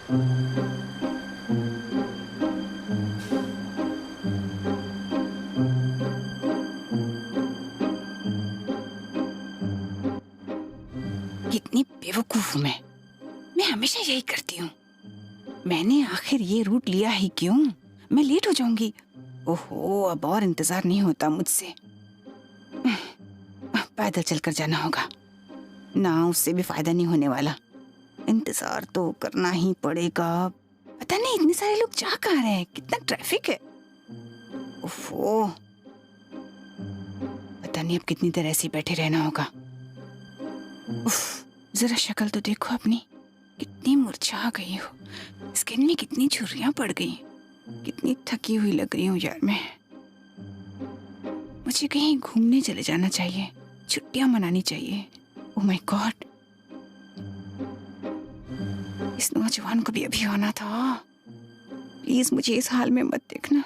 कितनी बेवकूफ हूं मैं हमेशा यही करती हूँ। मैंने आखिर ये रूट लिया ही क्यों? मैं लेट हो जाऊंगी। ओहो, अब और इंतजार नहीं होता मुझसे। पैदल चलकर जाना होगा ना, उससे भी फायदा नहीं होने वाला। इंतजार तो करना ही पड़ेगा। पता नहीं इतने सारे लोग जा कहाँ रहे हैं, कितना ट्रैफिक है। ओफो, पता नहीं अब कितनी देर ऐसे ही बैठे रहना होगा। उफ, जरा शक्ल तो देखो अपनी, कितनी मुरझा गई हो। स्किन में कितनी झुर्रियां पड़ गई, कितनी थकी हुई लग रही हूँ यार मैं। मुझे कहीं घूमने चले जाना चाहिए, छुट्टियां मनानी चाहिए। ओह माय गॉड, इस नौजवान को भी अभी आना था। प्लीज मुझे इस हाल में मत देखना।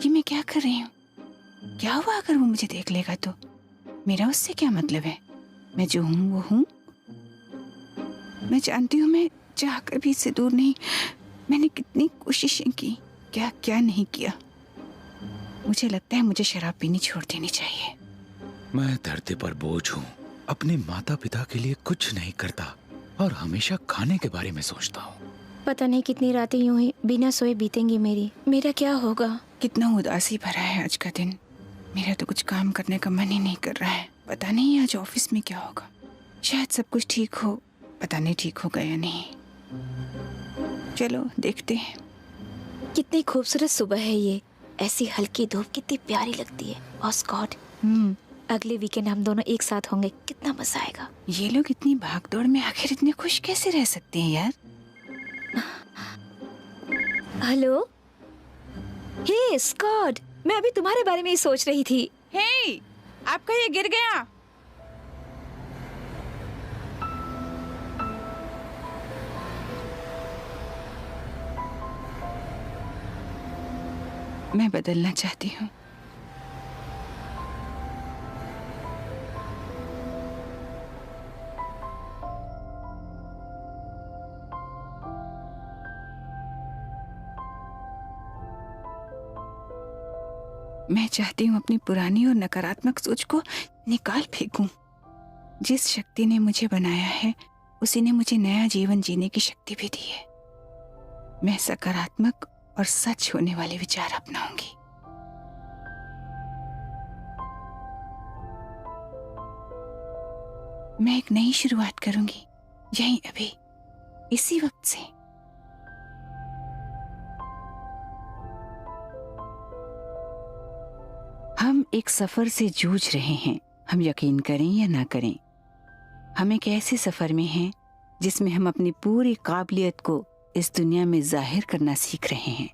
ये मैं क्या कर रही हूँ? क्या हुआ अगर वो मुझे देख लेगा तो? मेरा उससे क्या मतलब है? मैं जो हूँ वो हूँ। मैं जानती हूँ मैं चाहकर भी इससे दूर नहीं। मैंने कितनी कोशिशें की, क्या क्या नहीं किया। मुझे लगता है मुझे शराब पीनी छोड़ देनी चाहिए। मैं धरती पर बोझ हूँ, अपने माता पिता के लिए कुछ नहीं करता और हमेशा खाने के बारे में सोचता हूँ। पता नहीं कितनी रातें यूं ही बिना सोए बीतेंगी मेरा क्या होगा। कितना उदासी भरा है आज का दिन। मेरा तो कुछ काम करने का मन ही नहीं कर रहा है। पता नहीं आज ऑफिस में क्या होगा। शायद सब कुछ ठीक हो, पता नहीं ठीक होगा या नहीं। चलो देखते हैं। कितनी खूबसूरत सुबह है ये, ऐसी हल्की धूप कितनी प्यारी लगती है। ओह गॉड, अगले वीकेंड हम दोनों एक साथ होंगे, कितना मजा आएगा। ये लोग इतनी भागदौड़ में आखिर इतने खुश कैसे रह सकते हैं यार? हेलो, हे स्कॉट, मैं अभी तुम्हारे बारे में ही सोच रही थी। हे, आपका ये गिर गया। मैं बदलना चाहती हूँ। मैं चाहती हूँ अपनी पुरानी और नकारात्मक सोच को निकाल फेंकूं। जिस शक्ति ने मुझे बनाया है, उसी ने मुझे नया जीवन जीने की शक्ति भी दी है। मैं सकारात्मक और सच होने वाले विचार अपनाऊंगी। मैं एक नई शुरुआत करूंगी, यहीं अभी, इसी वक्त से। हम एक सफर से जूझ रहे हैं, हम यकीन करें या ना करें। हम एक ऐसे सफर में हैं जिसमें हम अपनी पूरी काबिलियत को इस दुनिया में जाहिर करना सीख रहे हैं।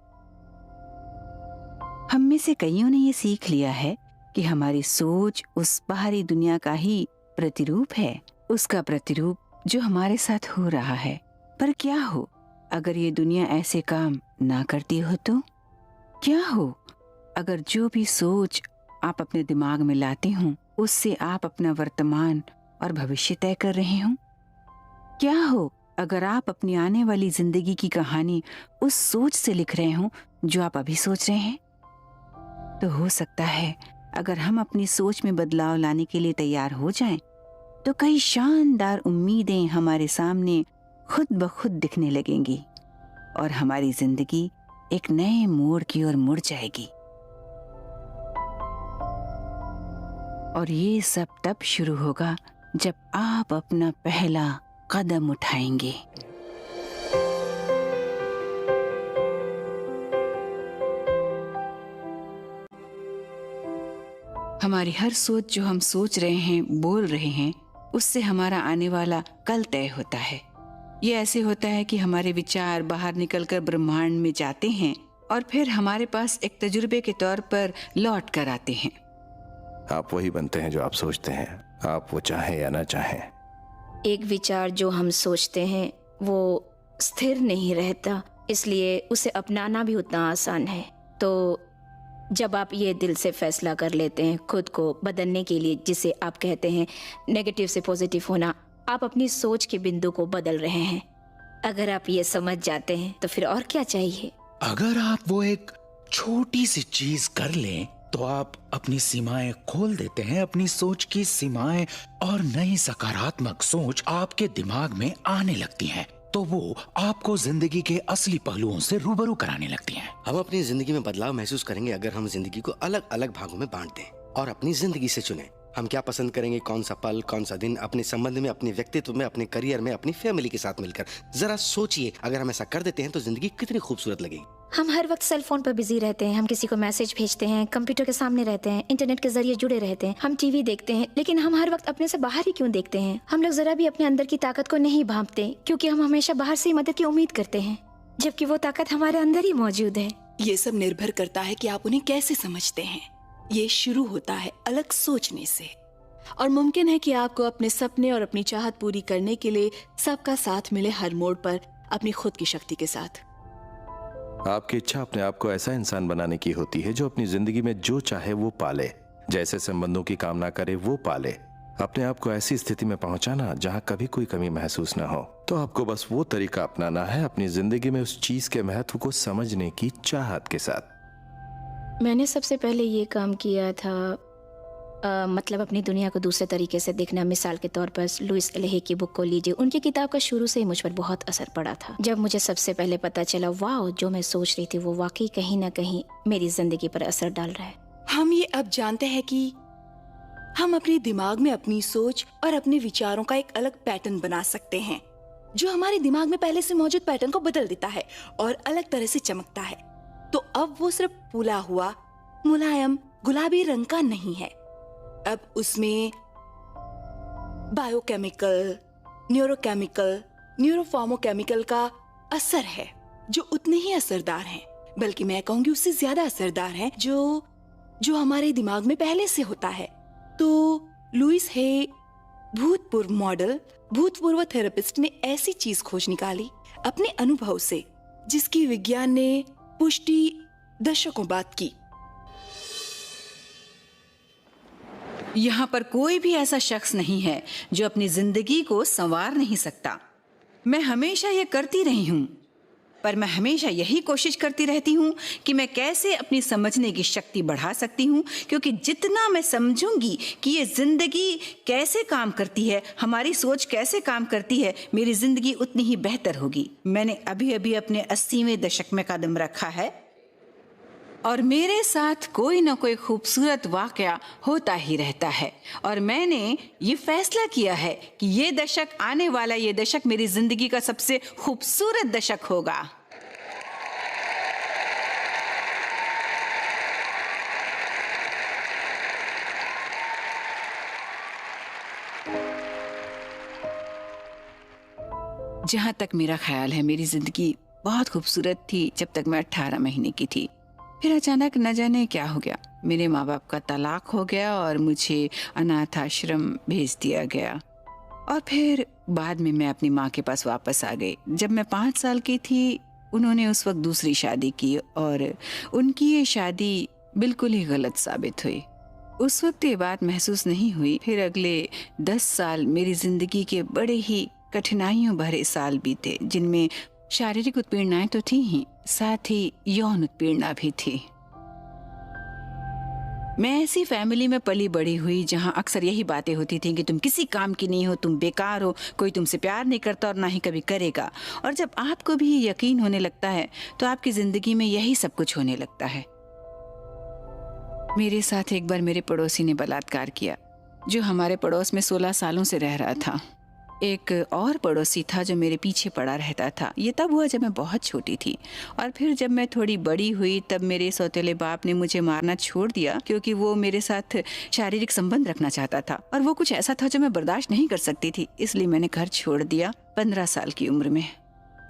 हम में से कईयों ने ये सीख लिया है कि हमारी सोच उस बाहरी दुनिया का ही प्रतिरूप है, उसका प्रतिरूप जो हमारे साथ हो रहा है। पर क्या हो अगर ये दुनिया ऐसे काम ना करती हो तो? क्या हो अगर जो भी सोच आप अपने दिमाग में लाते हो उससे आप अपना वर्तमान और भविष्य तय कर रहे हो? क्या हो अगर आप अपनी आने वाली जिंदगी की कहानी उस सोच से लिख रहे हो जो आप अभी सोच रहे हैं? तो हो सकता है अगर हम अपनी सोच में बदलाव लाने के लिए तैयार हो जाएं, तो कई शानदार उम्मीदें हमारे सामने खुद ब खुद दिखने लगेंगी और हमारी जिंदगी एक नए मोड़ की ओर मुड़ जाएगी। और ये सब तब शुरू होगा जब आप अपना पहला कदम उठाएंगे। हमारी हर सोच जो हम सोच रहे हैं, बोल रहे हैं, उससे हमारा आने वाला कल तय होता है। ये ऐसे होता है कि हमारे विचार बाहर निकलकर ब्रह्मांड में जाते हैं और फिर हमारे पास एक तजुर्बे के तौर पर लौट कर आते हैं। आप वही बनते हैं जो आप सोचते हैं, आप वो चाहें या ना चाहें। एक विचार जो हम सोचते हैं वो स्थिर नहीं रहता, इसलिए उसे अपनाना भी उतना आसान है। तो जब आप ये दिल से फैसला कर लेते हैं खुद को बदलने के लिए, जिसे आप कहते हैं नेगेटिव से पॉजिटिव होना, आप अपनी सोच के बिंदु को बदल रहे हैं। अगर आप ये समझ जाते हैं तो फिर और क्या चाहिए। अगर आप वो एक छोटी सी चीज कर लें तो आप अपनी सीमाएं खोल देते हैं, अपनी सोच की सीमाएं, और नई सकारात्मक सोच आपके दिमाग में आने लगती है तो वो आपको जिंदगी के असली पहलुओं से रूबरू कराने लगती हैं। हम अपनी जिंदगी में बदलाव महसूस करेंगे अगर हम जिंदगी को अलग अलग भागों में बांट दें और अपनी जिंदगी से चुनें। हम क्या पसंद करेंगे, कौन सा पल, कौन सा दिन, अपने संबंध में, अपने व्यक्तित्व में, अपने करियर में, अपनी फैमिली के साथ मिलकर। जरा सोचिए, अगर हम ऐसा कर देते हैं तो जिंदगी कितनी खूबसूरत लगेगी। हम हर वक्त सेल फोन पर बिजी रहते हैं, हम किसी को मैसेज भेजते हैं, कंप्यूटर के सामने रहते हैं, इंटरनेट के जरिए जुड़े रहते हैं, हम टीवी देखते हैं, लेकिन हम हर वक्त अपने से बाहर ही क्यों देखते हैं? हम लोग जरा भी अपने अंदर की ताकत को नहीं भांपते, क्योंकि हम हमेशा बाहर से ही मदद की उम्मीद करते हैं, जबकि वो ताकत हमारे अंदर ही मौजूद है। ये सब निर्भर करता है कि आप उन्हें कैसे समझते हैं। ये शुरू होता है अलग सोचने से, और मुमकिन है कि आपको अपने सपने और अपनी चाहत पूरी करने के लिए सबका साथ मिले हर मोड़ पर, अपनी खुद की शक्ति के साथ। आपकी इच्छा अपने आप को ऐसा इंसान बनाने की होती है जो अपनी जिंदगी में जो चाहे वो पाले, जैसे संबंधों की कामना करे वो पाले। अपने आप को ऐसी स्थिति में पहुंचाना जहां कभी कोई कमी महसूस ना हो। तो आपको बस वो तरीका अपनाना है अपनी जिंदगी में उस चीज के महत्व को समझने की चाहत के साथ। मैंने सबसे पहले ये काम किया था, मतलब अपनी दुनिया को दूसरे तरीके से देखना। मिसाल के तौर पर लुइस एलेहे की बुक को लीजिए, उनकी किताब का शुरू से ही मुझ पर बहुत असर पड़ा था। जब मुझे सबसे पहले पता चला वाह, जो मैं सोच रही थी वो वाकई कहीं ना कहीं मेरी जिंदगी पर असर डाल रहा है। हम ये अब जानते हैं कि हम अपने दिमाग में अपनी सोच और अपने विचारों का एक अलग पैटर्न बना सकते हैं, जो हमारे दिमाग में पहले से मौजूद पैटर्न को बदल देता है और अलग तरह से चमकता है। तो अब वो सिर्फ फूला हुआ मुलायम गुलाबी रंग का नहीं है, अब उसमें बायोकेमिकल, न्यूरोकेमिकल, न्यूरोफार्मोकेमिकल का असर है, जो उतने ही असरदार हैं, बल्कि मैं कहूंगी उससे ज्यादा असरदार हैं, जो हमारे दिमाग में पहले से होता है। तो लुइस हे, भूतपूर्व मॉडल, भूतपूर्व थेरेपिस्ट, ने ऐसी चीज खोज निकाली अपने अनुभव से, जिसकी विज्ञान ने पुष्टि दशकों बाद की। यहाँ पर कोई भी ऐसा शख्स नहीं है जो अपनी जिंदगी को संवार नहीं सकता। मैं हमेशा ये करती रही हूँ, पर मैं हमेशा यही कोशिश करती रहती हूँ कि मैं कैसे अपनी समझने की शक्ति बढ़ा सकती हूँ, क्योंकि जितना मैं समझूंगी कि ये जिंदगी कैसे काम करती है, हमारी सोच कैसे काम करती है, मेरी जिंदगी उतनी ही बेहतर होगी। मैंने अभी अभी अपने 80वें दशक में कदम रखा है और मेरे साथ कोई ना कोई खूबसूरत वाकया होता ही रहता है, और मैंने ये फैसला किया है कि ये दशक, आने वाला ये दशक मेरी जिंदगी का सबसे खूबसूरत दशक होगा। जहां तक मेरा ख्याल है, मेरी जिंदगी बहुत खूबसूरत थी जब तक मैं 18 महीने की थी। फिर अचानक न जाने क्या हो गया, मेरे माँ बाप का तलाक हो गया और मुझे अनाथ आश्रम भेज दिया गया। और फिर बाद में मैं अपनी माँ के पास वापस आ गई। जब मैं 5 साल की थी, उन्होंने उस वक्त दूसरी शादी की और उनकी ये शादी बिल्कुल ही गलत साबित हुई। उस वक्त ये बात महसूस नहीं हुई। फिर अगले 10 साल मेरी जिंदगी के बड़े ही कठिनाइयों भरे साल बीते, जिनमें शारीरिक उत्पीड़नाएं तो थी ही, साथ ही यौन उत्पीड़ना भी थी। मैं ऐसी फैमिली में पली बड़ी हुई जहां अक्सर यही बातें होती थी कि तुम किसी काम की नहीं हो, तुम बेकार हो, कोई तुमसे प्यार नहीं करता और ना ही कभी करेगा। और जब आपको भी यकीन होने लगता है तो आपकी जिंदगी में यही सब कुछ होने लगता है। मेरे साथ एक बार मेरे पड़ोसी ने बलात्कार किया, जो हमारे पड़ोस में 16 सालों से रह रहा था। एक और पड़ोसी था जो मेरे पीछे पड़ा रहता था। ये तब हुआ जब मैं बहुत छोटी थी। और फिर जब मैं थोड़ी बड़ी हुई तब मेरे सौतेले बाप ने मुझे मारना छोड़ दिया, क्योंकि वो मेरे साथ शारीरिक संबंध रखना चाहता था और वो कुछ ऐसा था जो मैं बर्दाश्त नहीं कर सकती थी। इसलिए मैंने घर छोड़ दिया 15 साल की उम्र में।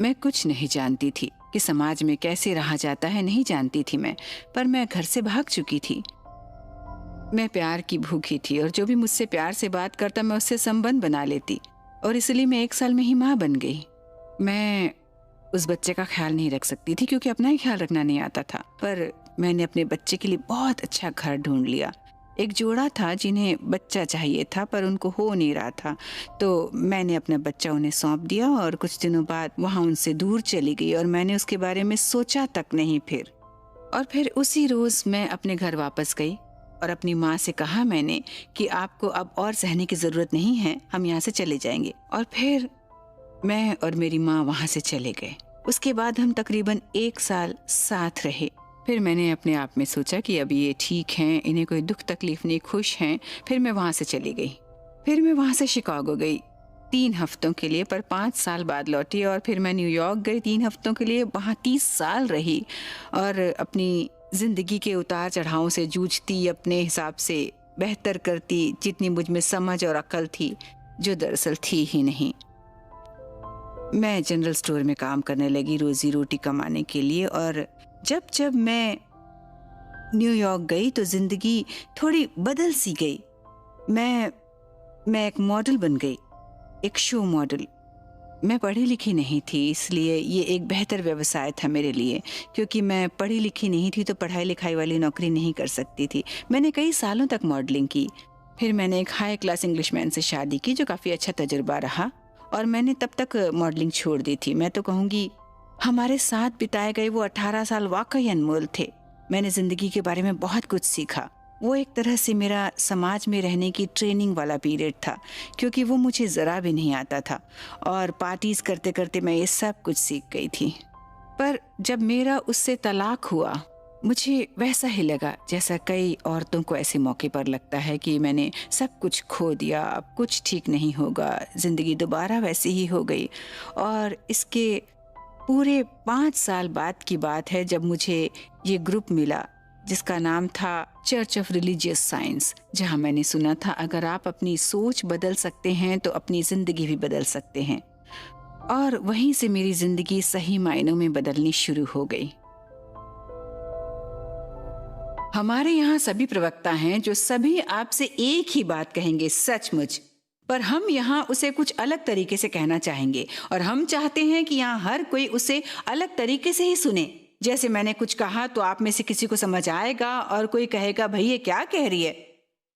मैं कुछ नहीं जानती थी कि समाज में कैसे रहा जाता है, नहीं जानती थी मैं, पर मैं घर से भाग चुकी थी। मैं प्यार की भूखी थी और जो भी मुझसे प्यार से बात करता मैं उससे संबंध बना लेती, और इसलिए मैं 1 साल में ही माँ बन गई। मैं उस बच्चे का ख्याल नहीं रख सकती थी, क्योंकि अपना ही ख्याल रखना नहीं आता था, पर मैंने अपने बच्चे के लिए बहुत अच्छा घर ढूंढ लिया। एक जोड़ा था जिन्हें बच्चा चाहिए था पर उनको हो नहीं रहा था, तो मैंने अपना बच्चा उन्हें सौंप दिया और कुछ दिनों बाद वहाँ उनसे दूर चली गई और मैंने उसके बारे में सोचा तक नहीं। फिर उसी रोज़ मैं अपने घर वापस गई और अपनी माँ से कहा मैंने कि आपको अब और सहने की ज़रूरत नहीं है, हम यहाँ से चले जाएंगे। और फिर मैं और मेरी माँ वहाँ से चले गए। उसके बाद हम तकरीबन 1 साल साथ रहे। फिर मैंने अपने आप में सोचा कि अब ये ठीक हैं, इन्हें कोई दुख तकलीफ नहीं, खुश हैं। फिर मैं वहाँ से चली गई। फिर मैं वहाँ से शिकागो गई 3 हफ्तों के लिए, पर 5 साल बाद लौटी। और फिर मैं न्यूयॉर्क गई 3 हफ्तों के लिए, वहाँ 30 साल रही और अपनी ज़िंदगी के उतार चढ़ावों से जूझती, अपने हिसाब से बेहतर करती जितनी मुझ में समझ और अक्ल थी, जो दरअसल थी ही नहीं। मैं जनरल स्टोर में काम करने लगी रोज़ी रोटी कमाने के लिए। और जब मैं न्यूयॉर्क गई तो ज़िंदगी थोड़ी बदल सी गई। मैं एक मॉडल बन गई, एक शो मॉडल। मैं पढ़ी लिखी नहीं थी, इसलिए ये एक बेहतर व्यवसाय था मेरे लिए, क्योंकि मैं पढ़ी लिखी नहीं थी तो पढ़ाई लिखाई वाली नौकरी नहीं कर सकती थी। मैंने कई सालों तक मॉडलिंग की। फिर मैंने एक हाई क्लास इंग्लिशमैन से शादी की, जो काफ़ी अच्छा तजुर्बा रहा, और मैंने तब तक मॉडलिंग छोड़ दी थी। मैं तो कहूँगी हमारे साथ बिताए गए वो 18 साल वाकई अनमोल थे। मैंने ज़िंदगी के बारे में बहुत कुछ सीखा। वो एक तरह से मेरा समाज में रहने की ट्रेनिंग वाला पीरियड था, क्योंकि वो मुझे ज़रा भी नहीं आता था और पार्टीज करते करते मैं ये सब कुछ सीख गई थी। पर जब मेरा उससे तलाक हुआ, मुझे वैसा ही लगा जैसा कई औरतों को ऐसे मौके पर लगता है कि मैंने सब कुछ खो दिया, अब कुछ ठीक नहीं होगा, ज़िंदगी दोबारा वैसी ही हो गई। और इसके पूरे 5 साल बाद की बात है जब मुझे ये ग्रुप मिला जिसका नाम था चर्च ऑफ रिलीजियस साइंस, जहाँ मैंने सुना था अगर आप अपनी सोच बदल सकते हैं तो अपनी ज़िंदगी भी बदल सकते हैं। और वहीं से मेरी ज़िंदगी सही मायनों में बदलनी शुरू हो गई। हमारे यहाँ सभी प्रवक्ता हैं जो सभी आपसे एक ही बात कहेंगे, सचमुच, पर हम यहाँ उसे कुछ अलग तरीके से कहना चाहेंगे और हम चाहते हैं कि यहाँ हर कोई उसे अलग तरीके से ही सुने। जैसे मैंने कुछ कहा तो आप में से किसी को समझ आएगा और कोई कहेगा भाई ये क्या कह रही है,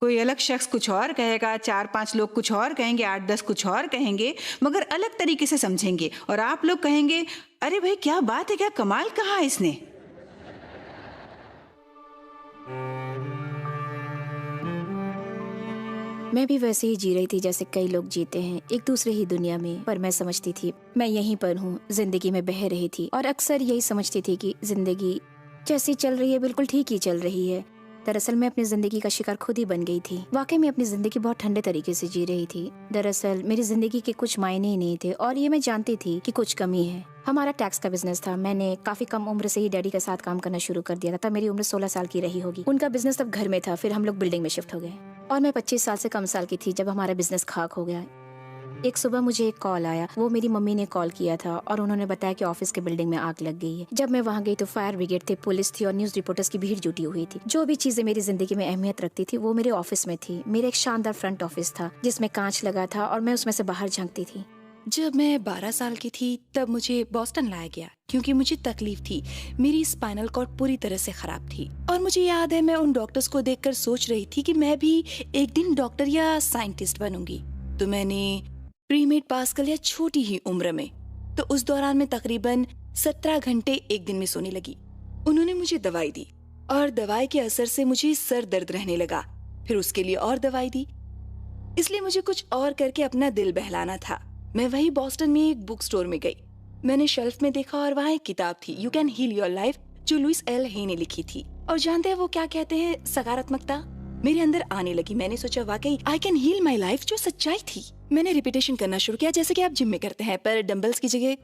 कोई अलग शख्स कुछ और कहेगा, 4-5 लोग कुछ और कहेंगे, 8-10 कुछ और कहेंगे, मगर अलग तरीके से समझेंगे। और आप लोग कहेंगे अरे भाई क्या बात है, क्या कमाल कहा इसने। मैं भी वैसे ही जी रही थी जैसे कई लोग जीते हैं, एक दूसरे ही दुनिया में। पर मैं समझती थी मैं यहीं पर हूँ, जिंदगी में बह रही थी और अक्सर यही समझती थी कि जिंदगी जैसी चल रही है बिल्कुल ठीक ही चल रही है। दरअसल मैं अपनी जिंदगी का शिकार खुद ही बन गई थी। वाकई में अपनी जिंदगी बहुत ठंडे तरीके से जी रही थी। दरअसल मेरी जिंदगी के कुछ मायने ही नहीं थे और ये मैं जानती थी कि कुछ कमी है। हमारा टैक्स का बिजनेस था। मैंने काफी कम उम्र से ही डैडी के साथ काम करना शुरू कर दिया था। तब मेरी उम्र 16 साल की रही होगी। उनका बिजनेस तब घर में था, फिर हम लोग बिल्डिंग में शिफ्ट हो गए और मैं 25 साल से कम साल की थी जब हमारा बिजनेस खाक हो गया। एक सुबह मुझे एक कॉल आया। वो मेरी मम्मी ने कॉल किया था और उन्होंने बताया कि ऑफिस के बिल्डिंग में आग लग गई है। जब मैं वहाँ गई तो फायर ब्रिगेड थे, पुलिस थी और न्यूज रिपोर्टर्स की भीड़ जुटी हुई थी। जो भी चीजें मेरी जिंदगी में अहमियत रखती थी वो मेरे ऑफिस में थी। मेरा एक शानदार फ्रंट ऑफिस था जिसमें कांच लगा था और मैं उसमें से बाहर झांकती थी। जब मैं 12 साल की थी तब मुझे बॉस्टन लाया गया क्योंकि मुझे तकलीफ थी। मेरी स्पाइनल कॉर्ड पूरी तरह से खराब थी और मुझे याद है मैं उन डॉक्टर्स को देखकर सोच रही थी कि मैं भी एक दिन डॉक्टर या साइंटिस्ट बनूंगी। तो मैंने प्री-मेड पास कर लिया छोटी ही उम्र में। तो उस दौरान मैं तकरीबन 17 घंटे एक दिन में सोने लगी। उन्होंने मुझे दवाई दी और दवाई के असर से मुझे सर दर्द रहने लगा। फिर उसके लिए और दवाई दी। इसलिए मुझे कुछ और करके अपना दिल बहलाना था। मैं वही बॉस्टन में एक बुक स्टोर में गई। मैंने शेल्फ में देखा और वहाँ एक किताब थी, you can heal your life, जो लुइस एल हे ने लिखी थी। और जानते हैं वो क्या कहते हैं, सकारात्मकता मेरे अंदर आने लगी। मैंने सोचा वाकई I can heal my life, जो सच्चाई थी। मैंने रिपीटेशन करना शुरू किया जैसे कि आप जिम में करते हैं, पर डंबल्स की जगह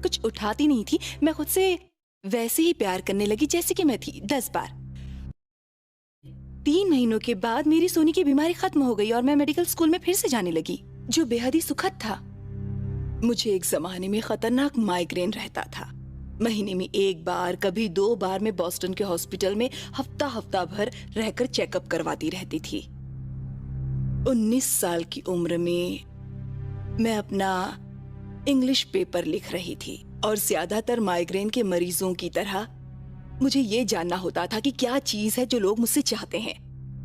कुछ उठाती नहीं थी। मैं खुद से वैसे ही प्यार करने लगी जैसे कि मैं थी 10 बार। 3 महीनों के बाद मेरी सोने की बीमारी खत्म हो गई और मैं मेडिकल स्कूल में फिर से जाने लगी, जो बेहद ही सुखद था। मुझे एक जमाने में खतरनाक माइग्रेन रहता था। महीने में 1 बार, कभी 2 बार मैं बॉस्टन के हॉस्पिटल में हफ्ता भर रहकर चेकअप करवाती रहती थी। 19 साल की उम्र में मैं अपना इंग्लिश पेपर लिख रही थी और ज्यादातर माइग्रेन के मरीजों की तरह मुझे ये जानना होता था कि क्या चीज है जो लोग मुझसे चाहते हैं।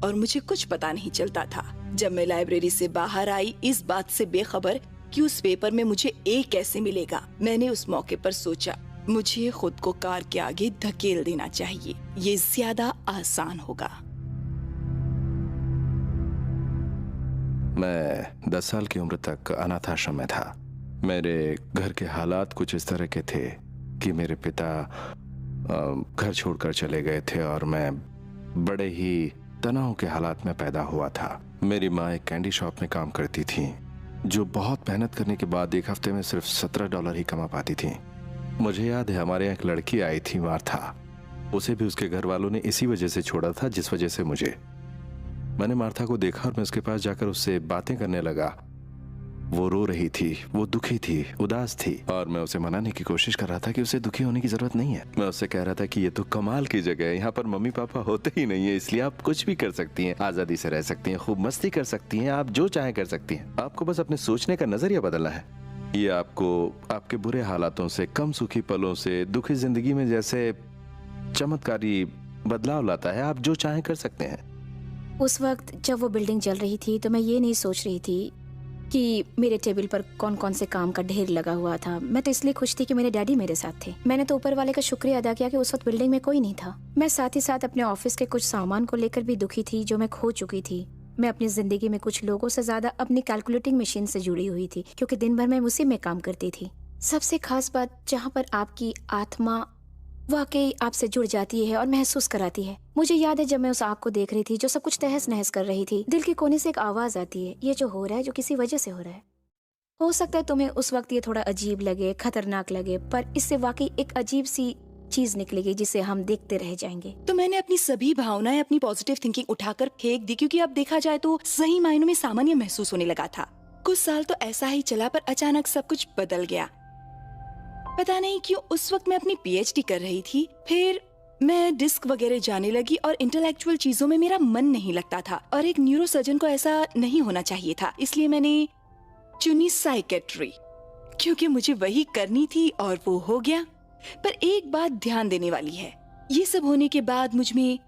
और मुझे कुछ पता नहीं चलता था। जब मैं लाइब्रेरी से बाहर आई, इस बात से बेखबर कि उस पेपर में मुझे ए कैसे मिलेगा, मैंने उस मौके पर सोचा मुझे खुद को कार के आगे धकेल देना चाहिए, ये ज्यादा आसान होगा। मैं 10 साल की उम्र तक अनाथाश्रम में था। मेरे घर के हालात कुछ इस तरह के थे कि मेरे पिता घर छोड़कर चले गए थे और मैं बड़े ही तनाव के हालात में पैदा हुआ था। मेरी माँ एक कैंडी शॉप में काम करती थी, जो बहुत मेहनत करने के बाद एक हफ्ते में सिर्फ $17 ही कमा पाती थी। मुझे याद है हमारे यहाँ एक लड़की आई थी, मार्था। उसे भी उसके घर वालों ने इसी वजह से छोड़ा था जिस वजह से मुझे। मैंने मार्था को देखा और मैं उसके पास जाकर उससे बातें करने लगा। वो रो रही थी, वो दुखी थी, उदास थी, और मैं उसे मनाने की कोशिश कर रहा था कि उसे दुखी होने की जरूरत नहीं है। मैं उससे कह रहा था कि ये तो कमाल की जगह है, यहाँ पर मम्मी पापा होते ही नहीं है, इसलिए आप कुछ भी कर सकती हैं, आजादी से रह सकती हैं, खूब मस्ती कर सकती हैं, आप जो चाहे कर सकती हैं। आपको बस अपने सोचने का नजरिया बदलना है। ये आपको आपके बुरे हालातों से, कम सुखी पलों से, दुखी जिंदगी में जैसे चमत्कारी बदलाव लाता है। आप जो चाहे कर सकते हैं। उस वक्त जब वो बिल्डिंग जल रही थी तो मैं ये नहीं सोच रही थी कि मेरे टेबल पर कौन कौन से काम का ढेर लगा हुआ था। मैं तो इसलिए खुश थी कि मेरे डैडी मेरे साथ थे। मैंने तो ऊपर वाले का शुक्रिया अदा किया कि उस वक्त बिल्डिंग में कोई नहीं था। मैं साथ ही साथ अपने ऑफिस के कुछ सामान को लेकर भी दुखी थी जो मैं खो चुकी थी। मैं अपनी जिंदगी में कुछ लोगों से ज्यादा अपनी कैलकुलेटिंग मशीन से जुड़ी हुई थी, क्योंकि दिन भर मैं उसी में काम करती थी। सबसे खास बात, जहाँ पर आपकी आत्मा वाकई आपसे जुड़ जाती है और महसूस कराती है। मुझे याद है जब मैं उस आग को देख रही थी जो सब कुछ तहस नहस कर रही थी, दिल के कोने से एक आवाज आती है, ये जो हो रहा है, जो किसी वजह से हो रहा है। हो सकता है तुम्हें उस वक्त ये थोड़ा अजीब लगे, खतरनाक लगे, पर इससे वाकई एक अजीब सी चीज निकलेगी जिसे हम देखते रह जाएंगे। तो मैंने अपनी सभी भावनाएं, अपनी पॉजिटिव थिंकिंग उठाकर फेंक दी, क्योंकि अब देखा जाए तो सही मायनों में सामान्य महसूस होने लगा था। कुछ साल तो ऐसा ही चला, पर अचानक सब कुछ बदल गया। पता नहीं क्यों उस वक्त मैं अपनी पीएचडी कर रही थी, फिर मैं डिस्क वगैरह जाने लगी और इंटेलेक्चुअल चीजों में मेरा मन नहीं लगता था, और एक न्यूरोसर्जन को ऐसा नहीं होना चाहिए था। इसलिए मैंने चुनी साइकेट्री, क्योंकि मुझे वही करनी थी और वो हो गया। पर एक बात ध्यान देने वाली है, ये सब होने के बाद मुझ में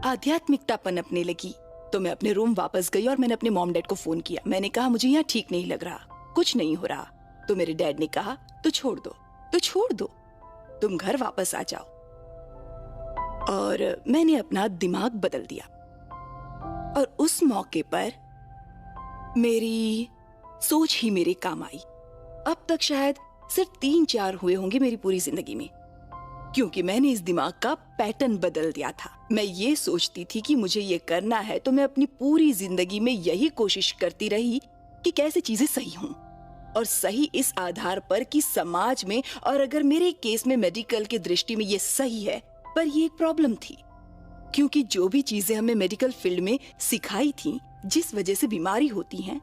आध्यात्मिकता पनपने लगी। तो मैं अपने रूम वापस गई और मैंने अपने मॉम डैड को फोन किया। मैंने कहा मुझे यहाँ ठीक नहीं लग रहा, कुछ नहीं हो रहा। तो मेरे डैड ने कहा तो छोड़ दो, तुम घर वापस आ जाओ। और मैंने अपना दिमाग बदल दिया, और उस मौके पर मेरी सोच ही मेरे काम आई। अब तक शायद सिर्फ 3-4 हुए होंगे मेरी पूरी जिंदगी में, क्योंकि मैंने इस दिमाग का पैटर्न बदल दिया था। मैं ये सोचती थी कि मुझे ये करना है, तो मैं अपनी पूरी जिंदगी में यही कोशिश करती रही कि कैसे चीजें सही हों, और सही इस आधार पर कि समाज में, और अगर मेरे केस में मेडिकल की दृष्टि में ये सही है। पर ये एक प्रॉब्लम थी, क्योंकि जो भी चीजें हमें मेडिकल फील्ड में सिखाई थी, जिस वजह से बीमारी होती है,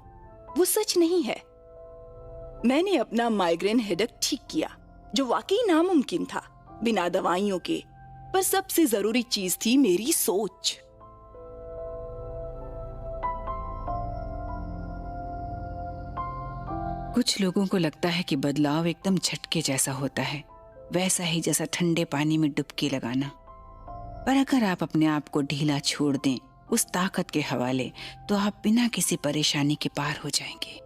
वो सच नहीं है। मैंने अपना माइग्रेन हेडेक ठीक किया, जो वाकई नामुमकिन था बिना दवाइयों के। पर सबसे जरूरी चीज थी मेरी सोच। कुछ लोगों को लगता है कि बदलाव एकदम झटके जैसा होता है, वैसा ही जैसा ठंडे पानी में डुबकी लगाना। पर अगर आप अपने आप को ढीला छोड़ दें उस ताकत के हवाले, तो आप बिना किसी परेशानी के पार हो जाएंगे।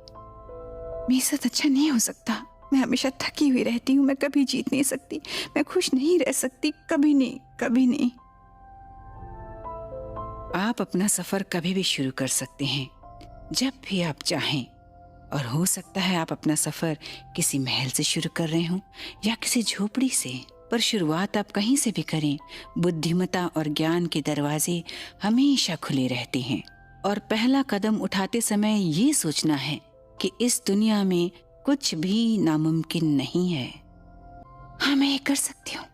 मेरे साथ अच्छा नहीं हो सकता, मैं हमेशा थकी हुई रहती हूँ, मैं कभी जीत नहीं सकती, मैं खुश नहीं रह सकती, कभी नहीं, कभी नहीं। आप अपना सफर कभी भी शुरू कर सकते हैं, जब भी आप चाहें। और हो सकता है आप अपना सफर किसी महल से शुरू कर रहे हों या किसी झोपड़ी से, पर शुरुआत आप कहीं से भी करें, बुद्धिमत्ता और ज्ञान के दरवाजे हमेशा खुले रहते हैं। और पहला कदम उठाते समय ये सोचना है कि इस दुनिया में कुछ भी नामुमकिन नहीं है। हाँ, मैं ये कर सकती हूँ।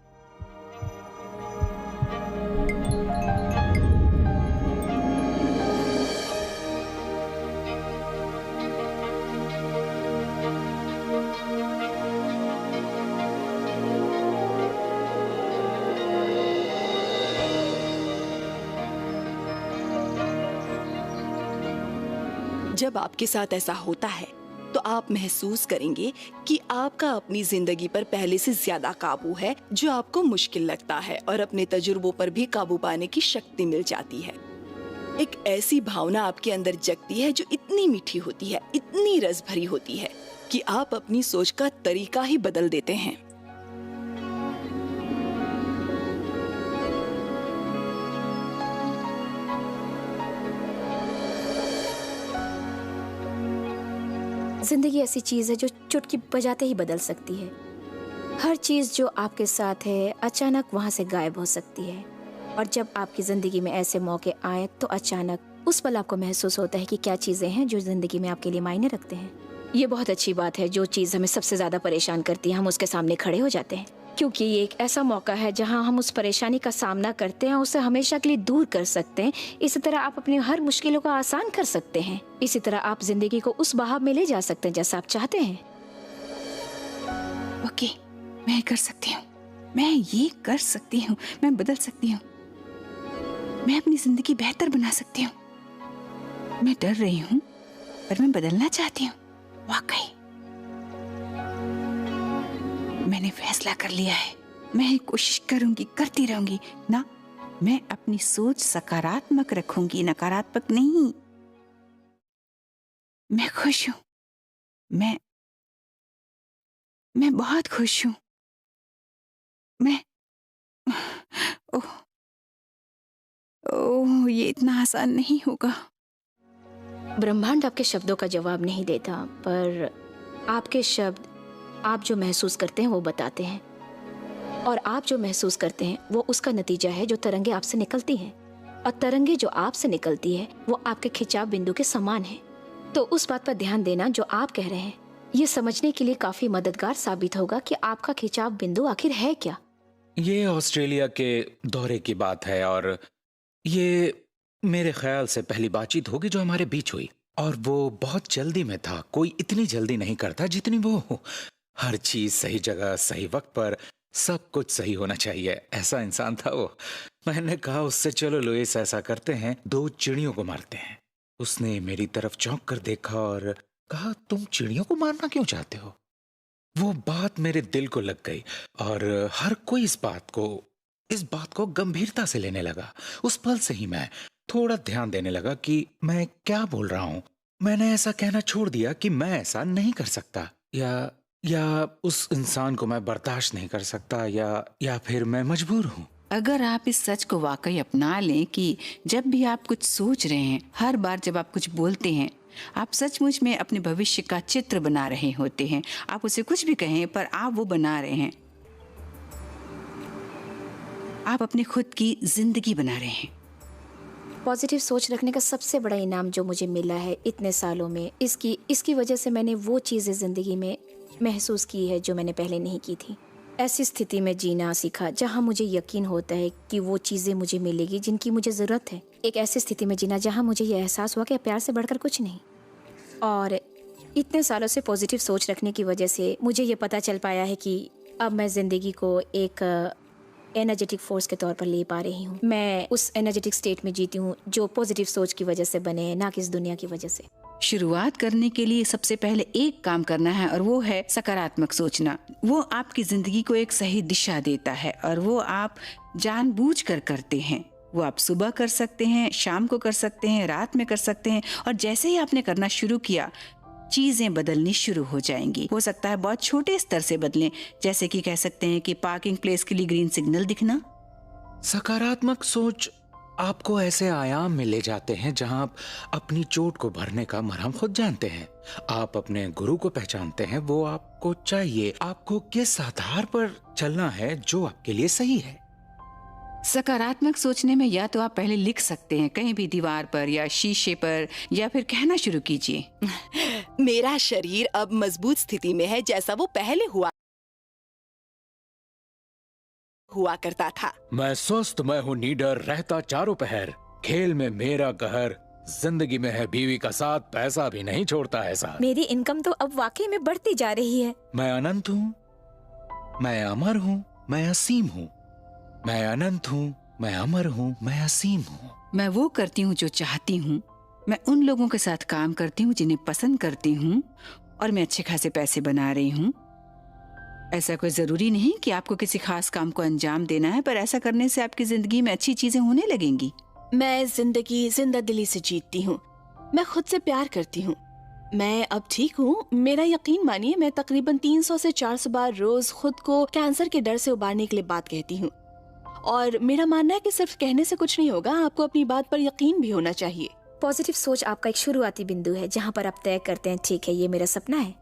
जब आपके साथ ऐसा होता है तो आप महसूस करेंगे कि आपका अपनी जिंदगी पर पहले से ज्यादा काबू है, जो आपको मुश्किल लगता है, और अपने तजुर्बों पर भी काबू पाने की शक्ति मिल जाती है। एक ऐसी भावना आपके अंदर जगती है जो इतनी मीठी होती है, इतनी रस भरी होती है कि आप अपनी सोच का तरीका ही बदल देते हैं। जिंदगी ऐसी चीज है जो चुटकी बजाते ही बदल सकती है। हर चीज जो आपके साथ है अचानक वहां से गायब हो सकती है, और जब आपकी जिंदगी में ऐसे मौके आए तो अचानक उस पल आपको महसूस होता है कि क्या चीजें हैं जो जिंदगी में आपके लिए मायने रखते हैं। ये बहुत अच्छी बात है। जो चीज हमें सबसे ज्यादा परेशान करती है हम उसके सामने खड़े हो जाते हैं, क्योंकि ये एक ऐसा मौका है जहां हम उस परेशानी का सामना करते हैं, उसे हमेशा के लिए दूर कर सकते हैं। इसी तरह आप अपनी हर मुश्किलों को आसान कर सकते हैं। इसी तरह आप जिंदगी को उस बहाव में ले जा सकते हैं जैसा आप चाहते हैं। ओके, मैं कर सकती हूँ, मैं ये कर सकती हूँ, मैं बदल सकती हूँ, मैं अपनी जिंदगी बेहतर बना सकती हूँ। मैं डर रही हूँ पर मैं बदलना चाहती हूँ। वाकई मैंने फैसला कर लिया है, मैं कोशिश करूंगी, करती रहूंगी ना। मैं अपनी सोच सकारात्मक रखूंगी, नकारात्मक नहीं। मैं खुश हूं, मैं बहुत खुश हूं। मैं ओह, ये इतना आसान नहीं होगा। ब्रह्मांड आपके शब्दों का जवाब नहीं देता, पर आपके शब्द आप जो महसूस करते हैं वो बताते हैं, और आप जो महसूस करते हैं वो उसका नतीजा है जो तरंगे आपसे निकलती हैं, और तरंगे जो आपसे निकलती है वो आपके खिंचाव बिंदु के समान है। तो उस बात पर ध्यान देना जो आप कह रहे हैं, ये समझने के लिए काफी मददगार साबित होगा कि आपका खिंचाव बिंदु आखिर है क्या। ये ऑस्ट्रेलिया के दौरे की बात है, और ये मेरे ख्याल से पहली बातचीत होगी जो हमारे बीच हुई, और वो बहुत जल्दी में था। कोई इतनी जल्दी नहीं करता जितनी वो। हर चीज सही जगह, सही वक्त पर, सब कुछ सही होना चाहिए, ऐसा इंसान था वो। मैंने कहा उससे, चलो लुइस ऐसा करते हैं, 2 चिड़ियों को मारते हैं। उसने मेरी तरफ चौंक कर देखा और कहा, तुम चिड़ियों को मारना क्यों चाहते हो? वो बात मेरे दिल को लग गई, और हर कोई इस बात को गंभीरता से लेने लगा। उस पल से ही मैं थोड़ा ध्यान देने लगा कि मैं क्या बोल रहा हूँ। मैंने ऐसा कहना छोड़ दिया कि मैं ऐसा नहीं कर सकता, या उस इंसान को मैं बर्दाश्त नहीं कर सकता, या फिर मैं मजबूर हूँ। अगर आप इस सच को वाकई अपना लें कि जब भी आप कुछ सोच रहे हैं, हर बार जब आप कुछ बोलते हैं, आप सचमुच में अपने भविष्य का चित्र बना रहे होते हैं। आप उसे कुछ भी कहें पर आप वो बना रहे हैं। आप अपनी खुद की जिंदगी बना रहे हैं। पॉजिटिव सोच रखने का सबसे बड़ा इनाम जो मुझे मिला है इतने सालों में, इसकी वजह से मैंने वो चीज़ें ज़िंदगी में महसूस की है जो मैंने पहले नहीं की थी। ऐसी स्थिति में जीना सीखा जहाँ मुझे यकीन होता है कि वो चीज़ें मुझे मिलेगी जिनकी मुझे ज़रूरत है। एक ऐसी स्थिति में जीना जहाँ मुझे ये एहसास हुआ कि प्यार से बढ़कर कुछ नहीं। और इतने सालों से पॉजिटिव सोच रखने की वजह से मुझे ये पता चल पाया है कि अब मैं ज़िंदगी को एक एनर्जेटिक फोर्स के तौर पर ले पा रही हूँ। मैं उस एनर्जेटिक स्टेट में जीती हूँ जो पॉजिटिव सोच की वजह से बने हैं, ना कि इस दुनिया की वजह से। शुरुआत करने के लिए सबसे पहले एक काम करना है, और वो है सकारात्मक सोचना। वो आपकी जिंदगी को एक सही दिशा देता है, और वो आप जानबूझकर करते हैं। वो आप सुबह कर सकते हैं, शाम को कर सकते हैं, रात में कर सकते हैं, और जैसे ही आपने करना शुरू किया चीजें बदलनी शुरू हो जाएंगी। हो सकता है बहुत छोटे स्तर से बदलें, जैसे कि कह सकते हैं कि पार्किंग प्लेस के लिए ग्रीन सिग्नल दिखना। सकारात्मक सोच आपको ऐसे आयाम में ले जाते हैं जहां आप अपनी चोट को भरने का मरहम खुद जानते हैं। आप अपने गुरु को पहचानते हैं, वो आपको चाहिए, आपको किस आधार पर चलना है जो आपके लिए सही है। सकारात्मक सोचने में या तो आप पहले लिख सकते हैं कहीं भी, दीवार पर या शीशे पर, या फिर कहना शुरू कीजिए, मेरा शरीर अब मजबूत स्थिति में है जैसा वो पहले हुआ करता था। मैं स्वस्थ, मैं हूँ नीडर, रहता चारों पहर, खेल में मेरा कहर, जिंदगी में है बीवी का साथ, पैसा भी नहीं छोड़ता है साथ। मेरी इनकम तो अब वाकई में बढ़ती जा रही है। मैं अनंत हूँ, मैं अमर हूँ, मैं असीम हूँ। मैं अनंत हूँ, मैं अमर हूँ, मैं असीम हूँ। मैं वो करती हूँ जो चाहती हूँ, मैं उन लोगों के साथ काम करती हूँ जिन्हें पसंद करती हूँ, और मैं अच्छे खासे पैसे बना रही हूँ। ऐसा कोई जरूरी नहीं कि आपको किसी खास काम को अंजाम देना है, पर ऐसा करने से आपकी जिंदगी में अच्छी चीजें होने लगेंगी। मैं जिंदगी जिंदा दिली से जीतती हूँ। मैं खुद से प्यार करती हूँ। मैं अब ठीक हूँ। मेरा यकीन मानिए, मैं तकरीबन 300 से 400 बार रोज खुद को कैंसर के डर से उबारने के लिए बात कहती हूँ। और मेरा मानना है कि सिर्फ कहने से कुछ नहीं होगा, आपको अपनी बात पर यकीन भी होना चाहिए। पॉजिटिव सोच आपका एक शुरुआती बिंदु है जहाँ पर आप तय करते हैं ठीक है ये मेरा सपना है।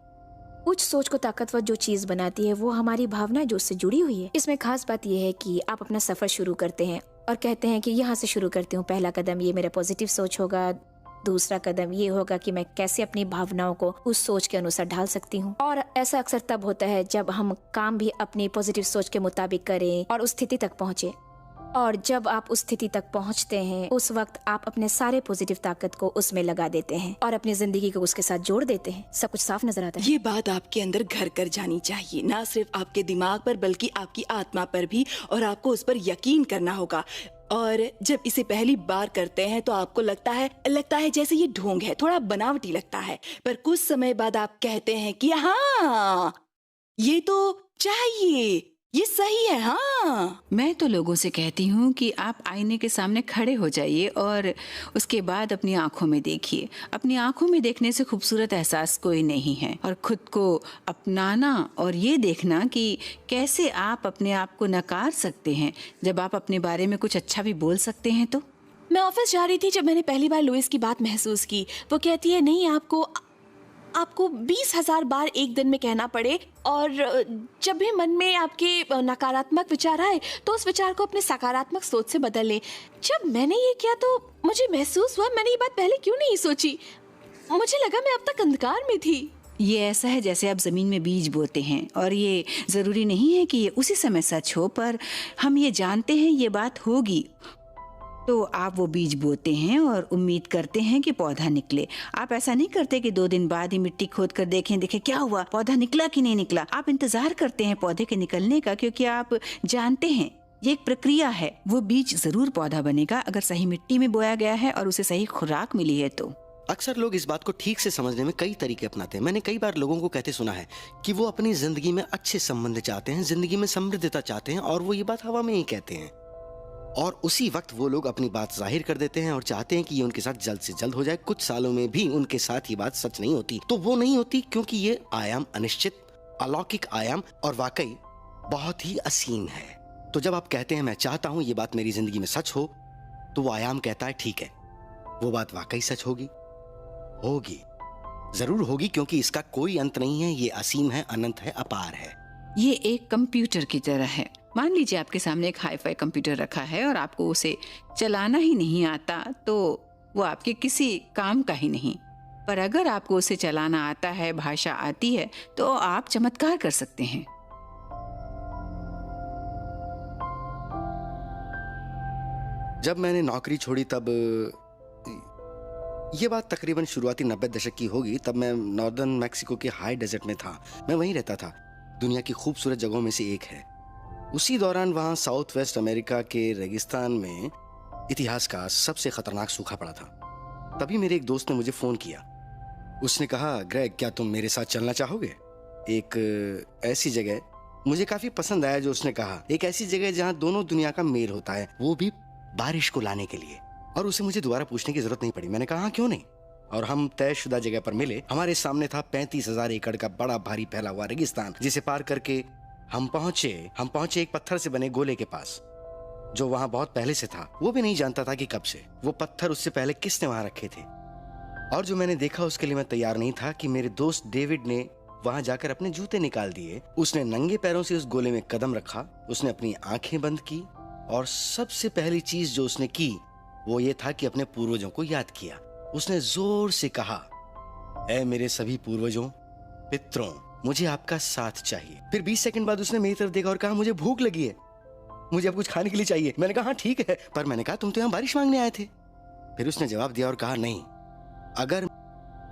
उच्च सोच को ताकतवर जो चीज बनाती है वो हमारी भावना है जो उससे जुड़ी हुई है। इसमें खास बात यह है कि आप अपना सफर शुरू करते हैं और कहते हैं कि यहाँ से शुरू करती हूँ। पहला कदम ये मेरा पॉजिटिव सोच होगा, दूसरा कदम ये होगा कि मैं कैसे अपनी भावनाओं को उस सोच के अनुसार ढाल सकती हूँ। और ऐसा अक्सर तब होता है जब हम काम भी अपनी पॉजिटिव सोच के मुताबिक करें और उस स्थिति तक पहुँचे। और जब आप उस स्थिति तक पहुंचते हैं उस वक्त आप अपने सारे पॉजिटिव ताकत को उसमें लगा देते हैं और अपनी जिंदगी को उसके साथ जोड़ देते हैं। सब कुछ साफ नजर आता है। ये बात आपके अंदर घर कर जानी चाहिए, ना सिर्फ आपके दिमाग पर बल्कि आपकी आत्मा पर भी, और आपको उस पर यकीन करना होगा। और जब इसे पहली बार करते हैं तो आपको लगता है जैसे ये ढोंग है, थोड़ा बनावटी लगता है, पर कुछ समय बाद आप कहते हैं कि हाँ ये तो चाहिए, ये सही है। हाँ, मैं तो लोगों से कहती हूँ कि आप आईने के सामने खड़े हो जाइए और उसके बाद अपनी आंखों में देखिए। अपनी आंखों में देखने से खूबसूरत एहसास कोई नहीं है। और खुद को अपनाना और ये देखना कि कैसे आप अपने आप को नकार सकते हैं जब आप अपने बारे में कुछ अच्छा भी बोल सकते हैं। तो मैं ऑफिस जा रही थी जब मैंने पहली बार लुइस की बात महसूस की। वो कहती है नहीं, आपको 20,000 बार एक दिन में कहना पड़े, और जब भी मन में आपके नकारात्मक विचार आए तो उस विचार को अपने सकारात्मक सोच से बदल लें। जब मैंने ये किया तो मुझे महसूस हुआ मैंने ये बात पहले क्यों नहीं सोची। मुझे लगा मैं अब तक अंधकार में थी। ये ऐसा है जैसे आप जमीन में बीज बोते हैं, और ये जरूरी नहीं है कि ये उसी समय सच हो, पर हम ये जानते हैं ये बात होगी, तो आप वो बीज बोते हैं और उम्मीद करते हैं कि पौधा निकले। आप ऐसा नहीं करते कि 2 दिन बाद ही मिट्टी खोद कर देखें क्या हुआ, पौधा निकला कि नहीं निकला। आप इंतजार करते हैं पौधे के निकलने का, क्योंकि आप जानते हैं ये एक प्रक्रिया है। वो बीज जरूर पौधा बनेगा अगर सही मिट्टी में बोया गया है और उसे सही खुराक मिली है। तो अक्सर लोग इस बात को ठीक से समझने में कई तरीके अपनाते हैं। मैंने कई बार लोगों को कहते सुना है कि वो अपनी जिंदगी में अच्छे संबंध चाहते हैं, जिंदगी में समृद्धता चाहते हैं, और वो ये बात हवा में ही कहते हैं। और उसी वक्त वो लोग अपनी बात जाहिर कर देते हैं और चाहते हैं कि ये उनके साथ जल्द से जल्द हो जाए। कुछ सालों में भी उनके साथ ये बात सच नहीं होती। तो वो नहीं होती क्योंकि ये आयाम अनिश्चित, अलौकिक आयाम और वाकई बहुत ही असीम है। तो जब आप कहते हैं मैं चाहता हूं ये बात मेरी जिंदगी में सच हो, तो वो आयाम कहता है ठीक है, वो बात वाकई सच होगी, जरूर होगी, क्योंकि इसका कोई अंत नहीं है। ये असीम है, अनंत है, अपार है। ये एक कंप्यूटर की तरह है। मान लीजिए आपके सामने एक हाईफाई कंप्यूटर रखा है और आपको उसे चलाना ही नहीं आता, तो वो आपके किसी काम का ही नहीं। पर अगर आपको उसे चलाना आता है, भाषा आती है, तो आप चमत्कार कर सकते हैं। जब मैंने नौकरी छोड़ी तब ये बात तकरीबन शुरुआती 90 दशक की होगी। तब मैं नॉर्दर्न मैक्सिको के हाई डेजर्ट में था। मैं वहीं रहता था। दुनिया की खूबसूरत जगहों में से एक है। उसी दौरान वहां साउथ वेस्ट अमेरिका के रेगिस्तान में इतिहास का सबसे खतरनाक सूखा पड़ा था। तभी मेरे एक दोस्त ने मुझे फोन किया। उसने कहा, ग्रेग क्या तुम मेरे साथ चलना चाहोगे? एक ऐसी जगह मुझे काफी पसंद आया जो उसने कहा, एक ऐसी जगह जहां दोनों दुनिया का मेल होता है, वो भी बारिश को लाने के लिए। और उसे मुझे दोबारा पूछने की जरूरत नहीं पड़ी। मैंने कहा क्यों नहीं। और हम तयशुदा जगह पर मिले। हमारे सामने था 35,000 एकड़ का बड़ा भारी फैला हुआ रेगिस्तान, जिसे पार करके हम पहुंचे एक पत्थर से बने गोले के पास, जो वहां बहुत पहले से था। वो भी नहीं जानता था कि कब से। वो पत्थर उससे पहले किसने वहां रखे थे, और जो मैंने देखा उसके लिए मैं तैयार नहीं था कि मेरे दोस्त डेविड ने वहां जाकर अपने जूते निकाल दिए। उसने नंगे पैरों से उस गोले में कदम रखा। उसने अपनी आंखें बंद की, और सबसे पहली चीज जो उसने की वो ये था कि अपने पूर्वजों को याद किया। उसने जोर से कहा, ऐ मेरे सभी पूर्वजों, पितरों, मुझे आपका साथ चाहिए। फिर 20 सेकंड बाद उसने मेरी तरफ देखा और कहा, मुझे भूख लगी है, मुझे अब कुछ खाने के लिए चाहिए। मैंने कहा हाँ ठीक है, पर मैंने कहा तुम तो यहाँ बारिश मांगने आए थे। फिर उसने जवाब दिया और कहा, नहीं,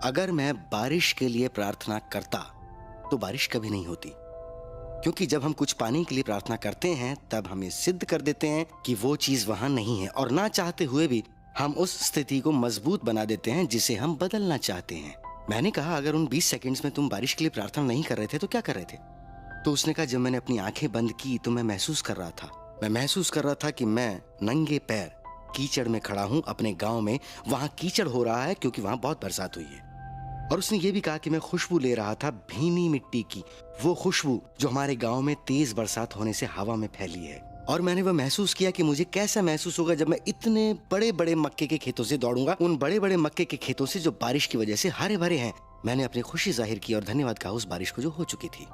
अगर मैं बारिश के लिए प्रार्थना करता तो बारिश कभी नहीं होती, क्योंकि जब हम कुछ पाने के लिए प्रार्थना करते हैं तब हम ये सिद्ध कर देते हैं कि वो चीज वहां नहीं है, और ना चाहते हुए भी हम उस स्थिति को मजबूत बना देते हैं जिसे हम बदलना चाहते हैं। मैंने कहा, अगर उन 20 सेकंड्स में तुम बारिश के लिए प्रार्थना नहीं कर रहे थे तो क्या कर रहे थे? तो उसने कहा, जब मैंने अपनी आंखें बंद की तो मैं महसूस कर रहा था कि मैं नंगे पैर कीचड़ में खड़ा हूँ अपने गांव में, वहां कीचड़ हो रहा है क्योंकि वहां बहुत बरसात हुई है। और उसने ये भी कहा कि मैं खुशबू ले रहा था भीनी मिट्टी की, वो खुशबू जो हमारे गांव में तेज बरसात होने से हवा में फैली है। और मैंने वह महसूस किया कि मुझे कैसा महसूस होगा जब मैं इतने बड़े बड़े मक्के के खेतों से दौड़ूंगा, उन बड़े बड़े मक्के के खेतों से जो बारिश की वजह से हरे भरे हैं। मैंने अपनी खुशी जाहिर की और धन्यवाद कहा उस बारिश को जो हो चुकी थी।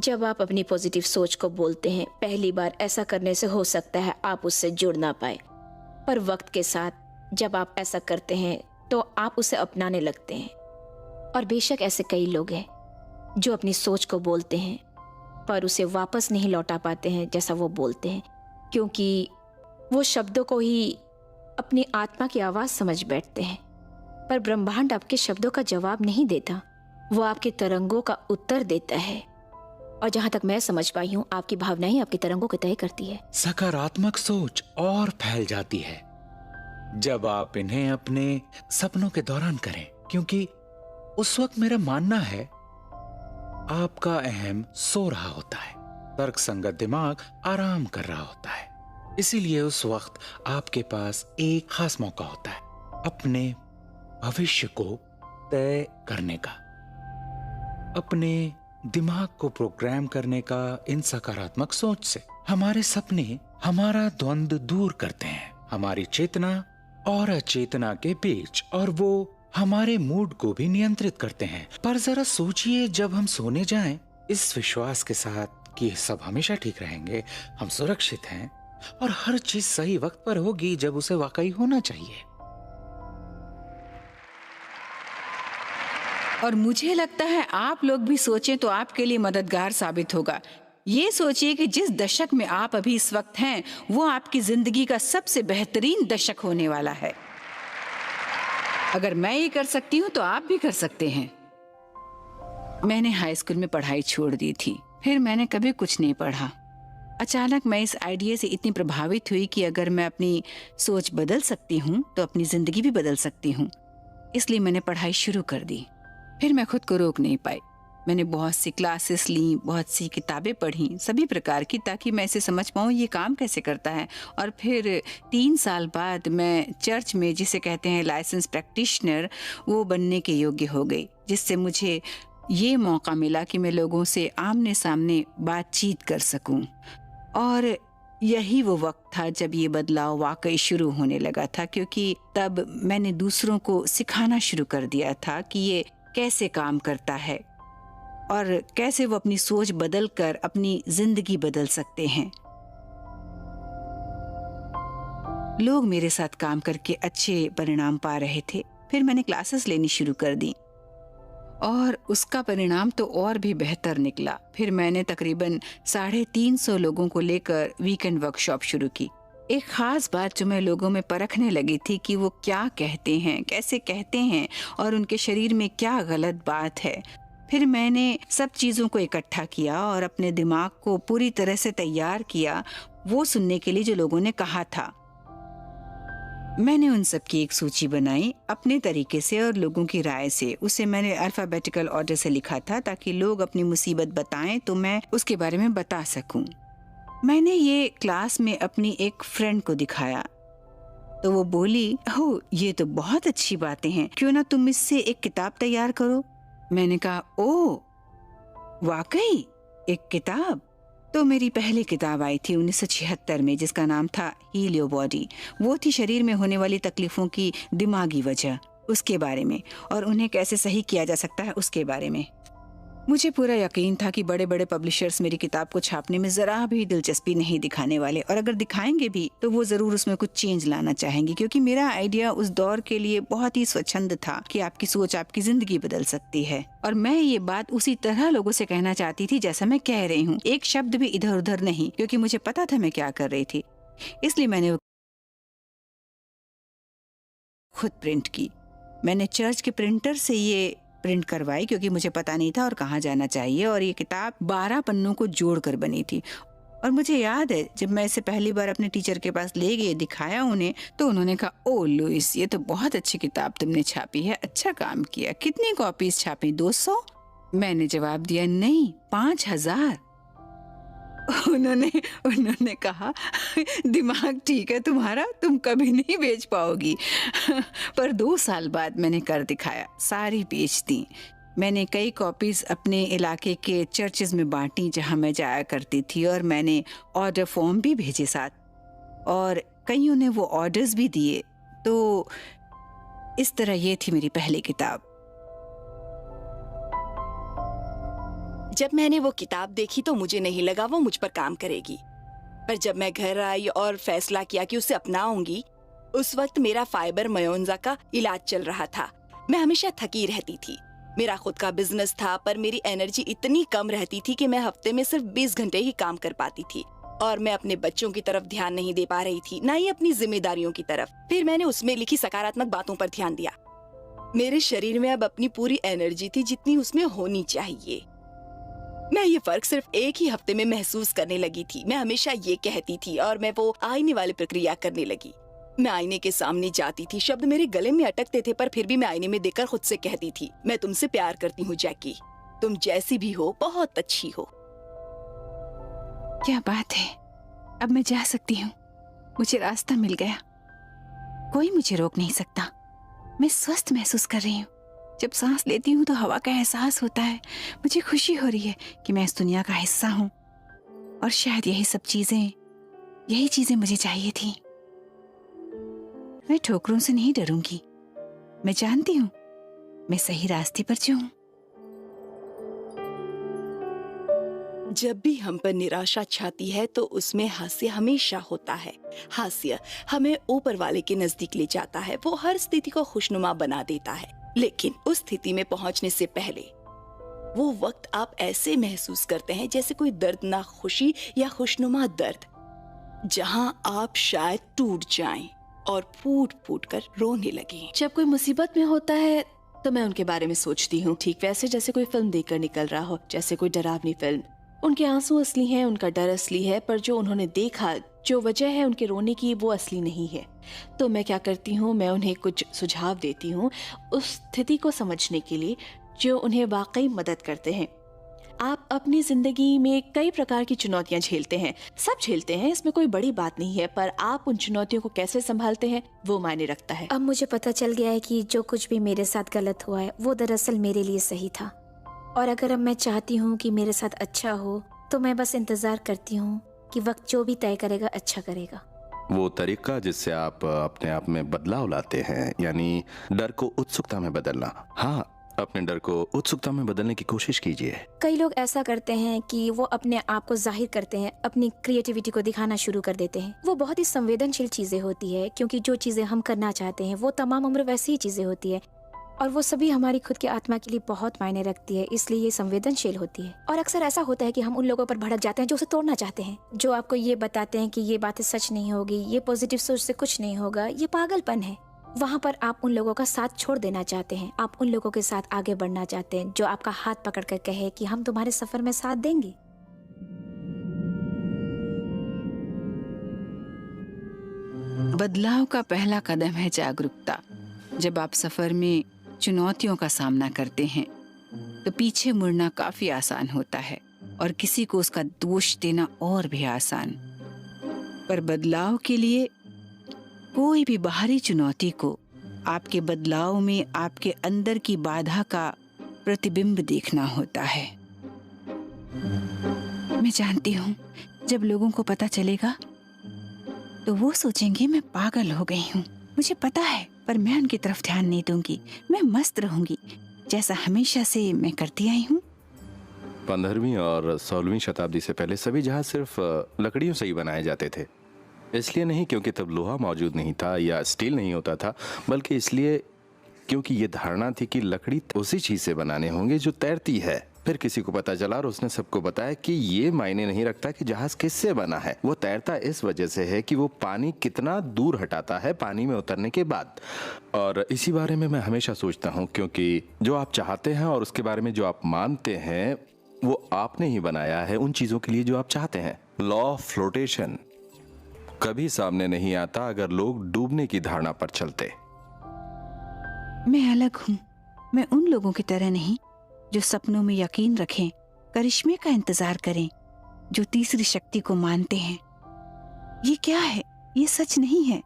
जब आप अपनी पॉजिटिव सोच को बोलते हैं, पहली बार ऐसा करने से हो सकता है आप उससे जुड़ ना पाए, पर वक्त के साथ जब आप ऐसा करते हैं तो आप उसे अपनाने लगते हैं। और बेशक ऐसे कई लोग हैं जो अपनी सोच को बोलते हैं पर उसे वापस नहीं लौटा पाते हैं जैसा वो बोलते हैं, क्योंकि वो शब्दों को ही अपनी आत्मा की आवाज़ समझ बैठते हैं। पर ब्रह्मांड आपके शब्दों का जवाब नहीं देता, वो आपके तरंगों का उत्तर देता है। और जहां तक मैं समझ पाई हूँ, आपकी भावनाएं आपकी तरंगों को तय करती है। सकारात्मक सोच और फैल जाती है जब आप इन्हें अपने सपनों के दौरान करें, क्योंकि उस वक्त मेरा मानना है आपका अहम सो रहा होता है, तर्क संगत दिमाग आराम कर रहा होता है। इसीलिए उस वक्त आपके पास एक खास मौका होता है अपने भविष्य को तय करने का, अपने दिमाग को प्रोग्राम करने का। इन सकारात्मक सोच से हमारे सपने हमारा द्वंद्व दूर करते हैं, हमारी चेतना और अचेतना के बीच, और वो हमारे मूड को भी नियंत्रित करते हैं। पर जरा सोचिए, जब हम सोने जाएं इस विश्वास के साथ कि सब हमेशा ठीक रहेंगे, हम सुरक्षित हैं और हर चीज सही वक्त पर होगी जब उसे वाकई होना चाहिए। और मुझे लगता है आप लोग भी सोचें तो आपके लिए मददगार साबित होगा। ये सोचिए कि जिस दशक में आप अभी इस वक्त हैं वो आपकी जिंदगी का सबसे बेहतरीन दशक होने वाला है। अगर मैं ये कर सकती हूँ तो आप भी कर सकते हैं। मैंने हाई स्कूल में पढ़ाई छोड़ दी थी, फिर मैंने कभी कुछ नहीं पढ़ा। अचानक मैं इस आइडिया से इतनी प्रभावित हुई कि अगर मैं अपनी सोच बदल सकती हूँ तो अपनी जिंदगी भी बदल सकती हूँ। इसलिए मैंने पढ़ाई शुरू कर दी। फिर मैं खुद को रोक नहीं पाई। मैंने बहुत सी क्लासेस ली, बहुत सी किताबें पढ़ी सभी प्रकार की, ताकि मैं इसे समझ पाऊँ ये काम कैसे करता है। और फिर 3 साल बाद मैं चर्च में, जिसे कहते हैं लाइसेंस प्रैक्टिशनर, वो बनने के योग्य हो गई, जिससे मुझे ये मौका मिला कि मैं लोगों से आमने सामने बातचीत कर सकूं। और यही वो वक्त था जब ये बदलाव वाकई शुरू होने लगा था, क्योंकि तब मैंने दूसरों को सिखाना शुरू कर दिया था कि ये कैसे काम करता है और कैसे वो अपनी सोच बदल कर अपनी जिंदगी बदल सकते हैं। लोग मेरे साथ काम करके अच्छे परिणाम पा रहे थे। फिर मैंने क्लासेस लेनी शुरू कर दी और उसका परिणाम तो और भी बेहतर निकला। फिर मैंने तकरीबन 350 लोगों को लेकर वीकेंड वर्कशॉप शुरू की। एक खास बात जो मैं लोगों में परखने लगी थी कि वो क्या कहते हैं, कैसे कहते हैं और उनके शरीर में क्या गलत बात है। फिर मैंने सब चीज़ों को इकट्ठा किया और अपने दिमाग को पूरी तरह से तैयार किया वो सुनने के लिए जो लोगों ने कहा था। मैंने उन सब की एक सूची बनाई अपने तरीके से और लोगों की राय से। उसे मैंने अल्फाबेटिकल ऑर्डर से लिखा था ताकि लोग अपनी मुसीबत बताएं तो मैं उसके बारे में बता सकूं। मैंने ये क्लास में अपनी एक फ्रेंड को दिखाया तो वो बोली, ओह ये तो बहुत अच्छी बातें हैं, क्यों ना तुम इससे एक किताब तैयार करो। मैंने कहा, ओह वाकई एक किताब। तो मेरी पहली किताब आई थी 1976 में, जिसका नाम था हील योर बॉडी। वो थी शरीर में होने वाली तकलीफों की दिमागी वजह, उसके बारे में, और उन्हें कैसे सही किया जा सकता है उसके बारे में। मुझे पूरा यकीन था कि बड़े बड़े पब्लिशर्स मेरी किताब को छापने में जरा भी दिलचस्पी नहीं दिखाने वाले, और अगर दिखाएंगे भी तो वो जरूर उसमें कुछ चेंज लाना चाहेंगे, क्योंकि मेरा आइडिया उस दौर के लिए बहुत ही स्वच्छंद था कि आपकी सोच आपकी जिंदगी बदल सकती है। और मैं ये बात उसी तरह लोगों से कहना चाहती थी जैसा मैं कह रही हूँ, एक शब्द भी इधर उधर नहीं, क्योंकि मुझे पता था मैं क्या कर रही थी। इसलिए मैंने खुद प्रिंट की। मैंने चर्च के प्रिंटर से ये प्रिंट करवाई क्योंकि मुझे पता नहीं था और कहाँ जाना चाहिए, और ये किताब 12 पन्नों को जोड़कर बनी थी। और मुझे याद है जब मैं इसे पहली बार अपने टीचर के पास ले गई, दिखाया उन्हें, तो उन्होंने कहा, ओ लुइस ये तो बहुत अच्छी किताब तुमने छापी है, अच्छा काम किया। कितनी कॉपीज छापी? 200? मैंने जवाब दिया, नहीं 5000। उन्होंने उन्होंने कहा, दिमाग ठीक है तुम्हारा, तुम कभी नहीं बेच पाओगी। पर 2 साल बाद मैंने कर दिखाया, सारी बेच दी। मैंने कई कॉपीज अपने इलाके के चर्चेज में बांटी जहां मैं जाया करती थी, और मैंने ऑर्डर फॉर्म भी भेजे साथ, और कईयों ने वो ऑर्डर्स भी दिए। तो इस तरह ये थी मेरी पहली किताब। जब मैंने वो किताब देखी तो मुझे नहीं लगा वो मुझ पर काम करेगी, पर जब मैं घर आई और फैसला किया कि उसे अपनाऊंगी, उस वक्त मेरा फाइब्रोमायोल्जिया का इलाज चल रहा था। मैं हमेशा थकी रहती थी। मेरा खुद का बिजनेस था, पर मेरी एनर्जी इतनी कम रहती थी कि मैं हफ्ते में सिर्फ 20 घंटे ही काम कर पाती थी, और मैं अपने बच्चों की तरफ ध्यान नहीं दे पा रही थी, ना ही अपनी जिम्मेदारियों की तरफ। फिर मैंने उसमें लिखी सकारात्मक बातों पर ध्यान दिया। मेरे शरीर में अब अपनी पूरी एनर्जी थी जितनी उसमें होनी चाहिए। मैं ये फर्क सिर्फ एक ही हफ्ते में महसूस करने लगी थी। मैं हमेशा ये कहती थी, और मैं वो आईने वाली प्रक्रिया करने लगी। मैं आईने के सामने जाती थी, शब्द मेरे गले में अटकते थे, पर फिर भी मैं आईने में देखकर खुद से कहती थी, मैं तुमसे प्यार करती हूँ जैकी, तुम जैसी भी हो बहुत अच्छी हो। क्या बात है, अब मैं जा सकती हूँ। मुझे रास्ता मिल गया, कोई मुझे रोक नहीं सकता। मैं स्वस्थ महसूस कर रही हूँ। जब सांस लेती हूँ तो हवा का एहसास होता है। मुझे खुशी हो रही है कि मैं इस दुनिया का हिस्सा हूँ, और शायद यही चीजें मुझे चाहिए थी। मैं ठोकरों से नहीं डरूंगी। मैं जानती हूँ मैं सही रास्ते पर हूँ। जब भी हम पर निराशा छाती है तो उसमें हास्य हमेशा होता है। हास्य हमें ऊपर वाले के नजदीक ले जाता है। वो हर स्थिति को खुशनुमा बना देता है, लेकिन उस स्थिति में पहुंचने से पहले वो वक्त आप ऐसे महसूस करते हैं जैसे कोई दर्दनाक खुशी या खुशनुमा दर्द, जहां आप शायद टूट जाएं और फूट फूट कर रोने लगे। जब कोई मुसीबत में होता है तो मैं उनके बारे में सोचती हूँ, ठीक वैसे जैसे कोई फिल्म देखकर निकल रहा हो, जैसे कोई डरावनी फिल्म। उनके आंसू असली हैं, उनका डर असली है, पर जो उन्होंने देखा, जो वजह है उनके रोने की, वो असली नहीं है। तो मैं क्या करती हूँ, मैं उन्हें कुछ सुझाव देती हूँ उस स्थिति को समझने के लिए जो उन्हें वाकई मदद करते हैं। आप अपनी जिंदगी में कई प्रकार की चुनौतियां झेलते हैं, सब झेलते हैं, इसमें कोई बड़ी बात नहीं है, पर आप उन चुनौतियों को कैसे संभालते हैं वो मायने रखता है। अब मुझे पता चल गया है कि जो कुछ भी मेरे साथ गलत हुआ है वो दरअसल मेरे लिए सही था, और अगर अब मैं चाहती हूँ कि मेरे साथ अच्छा हो तो मैं बस इंतजार करती हूँ कि वक्त जो भी तय करेगा अच्छा करेगा। वो तरीका जिससे आप अपने आप में बदलाव लाते हैं, यानी डर को उत्सुकता में बदलना। हाँ, अपने डर को उत्सुकता में बदलने की कोशिश कीजिए। कई लोग ऐसा करते हैं कि वो अपने आप को जाहिर करते हैं, अपनी क्रिएटिविटी को दिखाना शुरू कर देते हैं। वो बहुत ही संवेदनशील चीजें होती है, क्योंकि जो चीजें हम करना चाहते हैं वो तमाम उम्र वैसी ही चीजें होती है, और वो सभी हमारी खुद की आत्मा के लिए बहुत मायने रखती है, इसलिए ये संवेदनशील होती है। और अक्सर ऐसा होता है कि हम उन लोगों पर भड़क जाते हैं जो उसे तोड़ना चाहते हैं, जो आपको ये बताते हैं कि ये बातें सच नहीं होगी, ये पॉजिटिव सोच से कुछ नहीं होगा, ये पागलपन है। वहाँ पर आप उन लोगों का साथ छोड़ देना चाहते हैं, आप उन लोगों के साथ आगे बढ़ना चाहते हैं जो आपका हाथ पकड़ कर कहे कि हम तुम्हारे सफर में साथ देंगे। बदलाव का पहला कदम है जागरूकता। जब आप सफर में चुनौतियों का सामना करते हैं तो पीछे मुड़ना काफी आसान होता है, और किसी को उसका दोष देना और भी आसान। पर बदलाव के लिए कोई भी बाहरी चुनौती को आपके बदलाव में आपके अंदर की बाधा का प्रतिबिंब देखना होता है। मैं जानती हूँ जब लोगों को पता चलेगा तो वो सोचेंगे मैं पागल हो गई हूँ। मुझे पता है, पर मैं उनकी तरफ ध्यान नहीं दूंगी। मैं मस्त रहूंगी जैसा हमेशा से मैं करती आई हूँ। 15वीं और 16वीं शताब्दी से पहले सभी जहाज सिर्फ लकड़ियों से ही बनाए जाते थे। इसलिए नहीं क्योंकि तब लोहा मौजूद नहीं था या स्टील नहीं होता था, बल्कि इसलिए क्योंकि ये धारणा थी कि लकड़ी उसी चीज से बनाने होंगे जो तैरती है। फिर किसी को पता चला और उसने सबको बताया कि ये मायने नहीं रखता कि जहाज किससे बना है, वो तैरता इस वजह से है कि वो पानी कितना दूर हटाता है पानी में उतरने के बाद। और इसी बारे में मैं हमेशा सोचता हूँ, क्योंकि जो आप चाहते हैं और उसके बारे में जो आप मानते हैं वो आपने ही बनाया है उन चीजों के लिए जो आप चाहते हैं। लॉ ऑफ फ्लोटेशन कभी सामने नहीं आता अगर लोग डूबने की धारणा पर चलते। मैं अलग हूँ। मैं उन लोगों की तरह नहीं जो सपनों में यकीन रखें, करिश्मे का इंतजार करें। जो तीसरी शक्ति को मानते हैं। ये क्या है? ये सच नहीं है।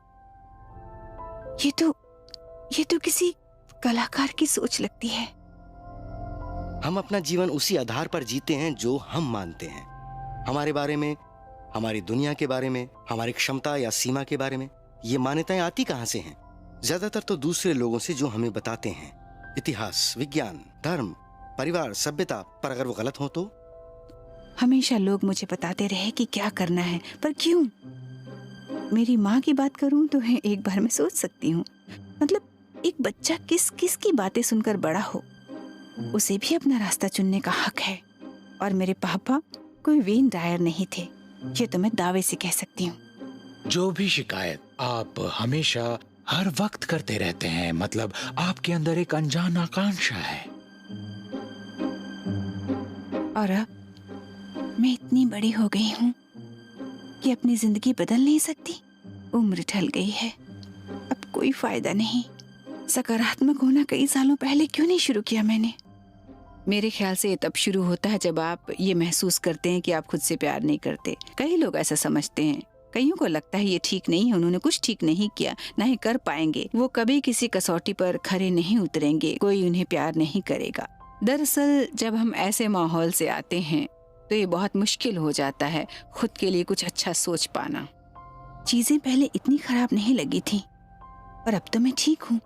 ये तो किसी कलाकार की सोच लगती है। हम अपना जीवन उसी आधार पर जीते हैं जो हम मानते हैं। हमारे बारे में, हमारी दुनिया के बारे में, हमारी क्षमता या सीमा के बारे में। ये मान्यताएं आती कहां से हैं? ज्यादातर तो दूसरे लोगों से, जो हमें बताते हैं। इतिहास, विज्ञान, धर्म, परिवार, सभ्यता। पर अगर वो गलत हो तो? हमेशा लोग मुझे बताते रहे कि क्या करना है, पर क्यों? मेरी माँ की बात करूं तो है, एक बार मैं सोच सकती हूँ। मतलब एक बच्चा किस की बातें सुनकर बड़ा हो, उसे भी अपना रास्ता चुनने का हक है। और मेरे पापा कोई वेन डायर नहीं थे, ये तो मैं दावे से कह सकती हूँ। जो भी शिकायत आप हमेशा हर वक्त करते रहते हैं, मतलब आपके अंदर एक अनजान आकांक्षा है। और अब मैं इतनी बड़ी हो गई हूँ कि अपनी जिंदगी बदल नहीं सकती। उम्र ढल गई है, अब कोई फायदा नहीं। सकारात्मक होना कई सालों पहले क्यों नहीं शुरू किया मैंने? मेरे ख्याल से ये तब शुरू होता है जब आप ये महसूस करते हैं कि आप खुद से प्यार नहीं करते। कई लोग ऐसा समझते हैं, कईयों को लगता है ये ठीक नहीं है, उन्होंने कुछ ठीक नहीं किया, ना ही कर पाएंगे, वो कभी किसी कसौटी पर खरे नहीं उतरेंगे, कोई उन्हें प्यार नहीं करेगा। दरअसल जब हम ऐसे माहौल से आते हैं तो ये बहुत मुश्किल हो जाता है खुद के लिए कुछ अच्छा सोच पाना। चीजें पहले इतनी खराब नहीं लगी थी, पर अब तो मैं ठीक हूँ।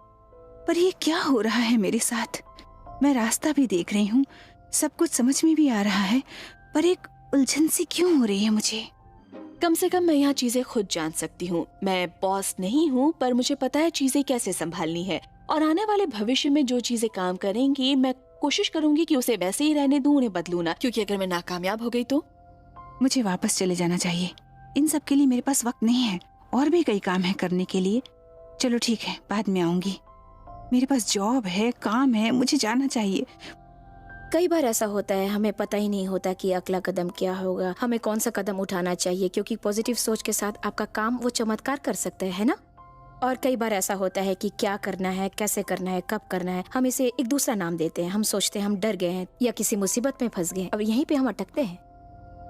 पर ये क्या हो रहा है मेरे साथ? मैं रास्ता भी देख रही हूँ, सब कुछ समझ में भी आ रहा है, पर एक उलझन सी क्यों हो रही है मुझे? कम से कम मैं यहाँ चीजें खुद जान सकती हूँ। मैं बॉस नहीं हूँ, पर मुझे पता है चीजें कैसे संभालनी है। और आने वाले भविष्य में जो चीजें काम करेंगी, मैं कोशिश करूंगी कि उसे वैसे ही रहने दूं, उन्हें बदलूं ना। क्योंकि अगर मैं नाकामयाब हो गई तो मुझे वापस चले जाना चाहिए। इन सब के लिए मेरे पास वक्त नहीं है, और भी कई काम है करने के लिए। चलो ठीक है, बाद में आऊंगी। मेरे पास जॉब है, काम है, मुझे जाना चाहिए। कई बार ऐसा होता है, हमें पता ही नहीं होता कि अगला कदम क्या होगा, हमें कौन सा कदम उठाना चाहिए, क्योंकि पॉजिटिव सोच के साथ आपका काम वो चमत्कार कर सकते हैं ना। और कई बार ऐसा होता है कि क्या करना है, कैसे करना है, कब करना है, हम इसे एक दूसरा नाम देते हैं। हम सोचते हैं हम डर गए हैं या किसी मुसीबत में फंस गए, अब यहीं पे हम अटकते हैं।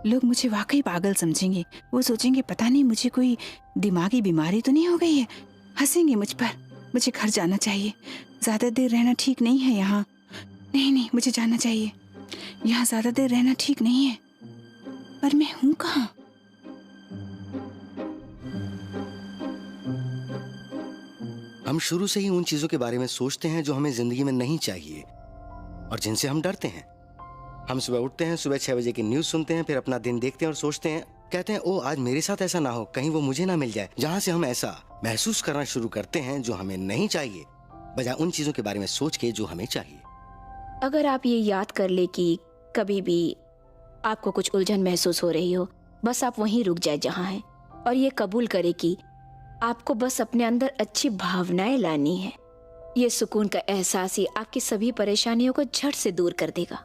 लोग मुझे वाकई पागल समझेंगे। वो सोचेंगे पता नहीं मुझे कोई दिमागी बीमारी तो नहीं हो गई है, हंसेंगे मुझ पर। मुझे घर जाना चाहिए, ज्यादा देर रहना ठीक नहीं है यहाँ। नहीं, मुझे जाना चाहिए। यहाँ ज्यादा देर रहना ठीक नहीं है। पर मैं हूँ कहाँ? हम शुरू से ही उन चीजों के बारे में सोचते हैं जो हमें जिंदगी में नहीं चाहिए और जिनसे हम डरते हैं। हम सुबह उठते हैं, सुबह 6 बजे की न्यूज सुनते हैं, फिर अपना दिन देखते हैं और सोचते हैं, कहते हैं ओ आज मेरे साथ ऐसा ना हो, कहीं वो मुझे ना मिल जाए। जहां से हम ऐसा महसूस करना शुरू करते हैं जो हमें नहीं चाहिए, बजाय उन चीजों के बारे में सोच के जो हमें चाहिए। अगर आप ये याद कर ले कि कभी भी आपको कुछ उलझन महसूस हो रही हो, बस आप वहीं रुक जाए जहां हैं, और ये कबूल करे कि आपको बस अपने अंदर अच्छी भावनाएं लानी है। ये सुकून का एहसास ही आपकी सभी परेशानियों को झट से दूर कर देगा।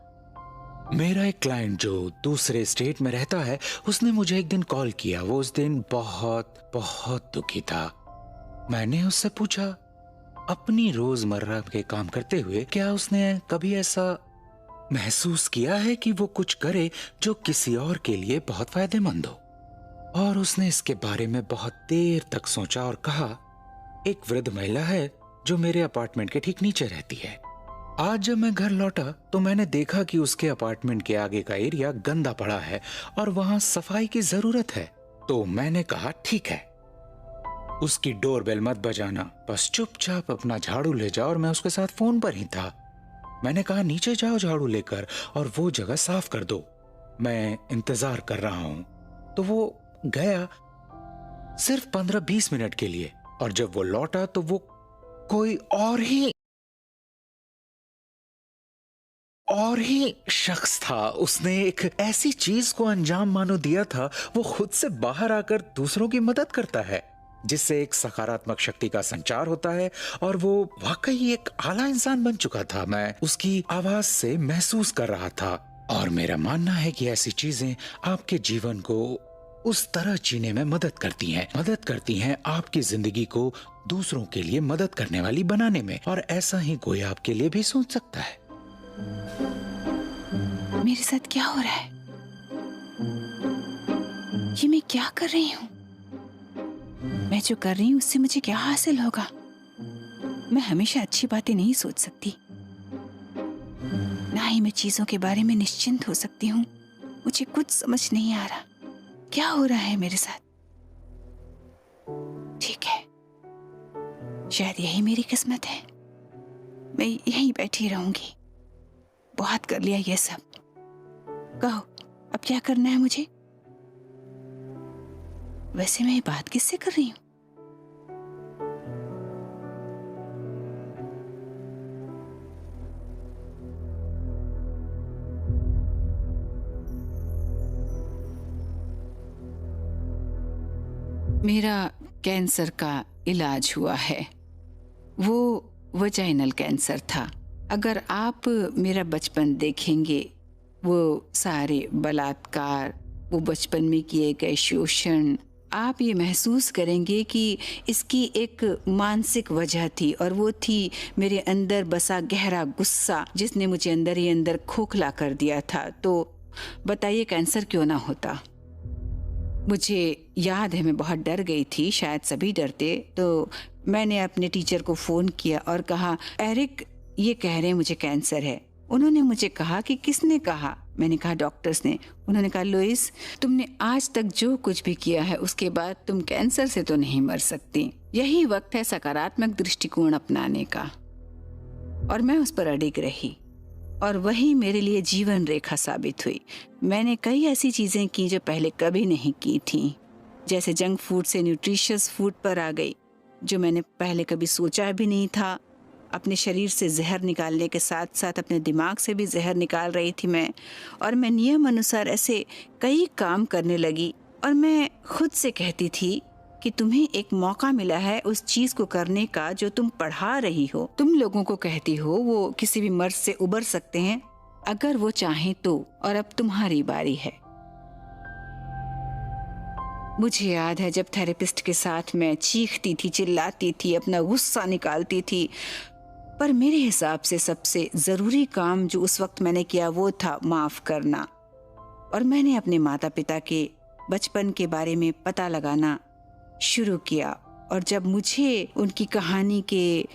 मेरा एक क्लाइंट जो दूसरे स्टेट में रहता है, उसने मुझे एक दिन कॉल किया। वो उस दिन बहुत बहुत दुखी था। मैंने उससे पूछा, अपनी रोजमर्रा के काम करते हुए क्या उसने कभी ऐसा महसूस किया है कि वो कुछ करे जो किसी और के लिए बहुत फायदेमंद हो? और उसने इसके बारे में बहुत देर तक सोचा और कहा, एक वृद्ध महिला है जो मेरे अपार्टमेंट के ठीक नीचे रहती है। आज जब मैं घर लौटा तो मैंने देखा कि उसके अपार्टमेंट के आगे का एरिया गंदा पड़ा है और वहां सफाई की जरूरत है। तो मैंने कहा ठीक है, उसकी डोरबेल मत बजाना, बस चुपचाप अपना झाड़ू ले जाओ। और मैं उसके साथ फोन पर ही था। मैंने कहा नीचे जाओ झाड़ू लेकर और वो जगह साफ कर दो, मैं इंतजार कर रहा हूं। तो वो गया सिर्फ 15-20 मिनट के लिए, और जब वो लौटा तो वो कोई और ही शख्स था। उसने एक ऐसी चीज को अंजाम मानो दिया था, वो खुद से बाहर आकर दूसरों की मदद करता है, जिससे एक सकारात्मक शक्ति का संचार होता है। और वो वाकई एक आला इंसान बन चुका था। मैं उसकी आवाज से महसूस कर रहा था। और मेरा मानना है कि ऐसी चीजें आपके जीवन को उस तरह जीने में मदद करती हैं आपकी जिंदगी को दूसरों के लिए मदद करने वाली बनाने में। और ऐसा ही कोई आपके लिए भी सोच सकता है। मेरे साथ क्या हो रहा है? ये मैं क्या कर रही हूँ? मैं जो कर रही हूँ उससे मुझे क्या हासिल होगा? मैं हमेशा अच्छी बातें नहीं सोच सकती, ना ही मैं चीजों के बारे में निश्चिंत हो सकती हूँ। मुझे कुछ समझ नहीं आ रहा क्या हो रहा है मेरे साथ। ठीक है, शायद यही मेरी किस्मत है। मैं यहीं बैठी रहूंगी। बहुत कर लिया ये सब। कहो अब क्या करना है मुझे? वैसे मैं ये बात किससे कर रही हूँ? मेरा कैंसर का इलाज हुआ है। वो वजाइनल कैंसर था। अगर आप मेरा बचपन देखेंगे, वो सारे बलात्कार, वो बचपन में किए गए शोषण, आप ये महसूस करेंगे कि इसकी एक मानसिक वजह थी, और वो थी मेरे अंदर बसा गहरा गुस्सा, जिसने मुझे अंदर ही अंदर खोखला कर दिया था। तो बताइए कैंसर क्यों ना होता। मुझे याद है मैं बहुत डर गई थी, शायद सभी डरते। तो मैंने अपने टीचर को फ़ोन किया और कहा, एरिक ये कह रहे हैं मुझे कैंसर है। उन्होंने मुझे कहा कि किसने कहा? मैंने कहा डॉक्टर्स ने। उन्होंने कहा लुइस, तुमने आज तक जो कुछ भी किया है उसके बाद तुम कैंसर से तो नहीं मर सकती। यही वक्त है सकारात्मक दृष्टिकोण अपनाने का। और मैं उस पर अडिग रही और वही मेरे लिए जीवन रेखा साबित हुई। मैंने कई ऐसी चीज़ें की जो पहले कभी नहीं की थी, जैसे जंक फूड से न्यूट्रिशियस फूड पर आ गई, जो मैंने पहले कभी सोचा भी नहीं था। अपने शरीर से जहर निकालने के साथ साथ अपने दिमाग से भी जहर निकाल रही थी मैं। और मैं नियम अनुसार ऐसे कई काम करने लगी, और मैं खुद से कहती थी कि तुम्हें एक मौका मिला है उस चीज को करने का जो तुम पढ़ा रही हो। तुम लोगों को कहती हो वो किसी भी मर्ज से उबर सकते हैं अगर वो चाहें तो, और अब तुम्हारी बारी है। मुझे याद है जब थेरेपिस्ट के साथ मैं चीखती थी, चिल्लाती थी, अपना गुस्सा निकालती थी, पर मेरे हिसाब से सबसे जरूरी काम जो उस वक्त मैंने किया वो था माफ करना। और मैंने अपने माता पिता के बचपन के बारे में पता लगाना शुरू किया, और जब मुझे उनकी कहानी के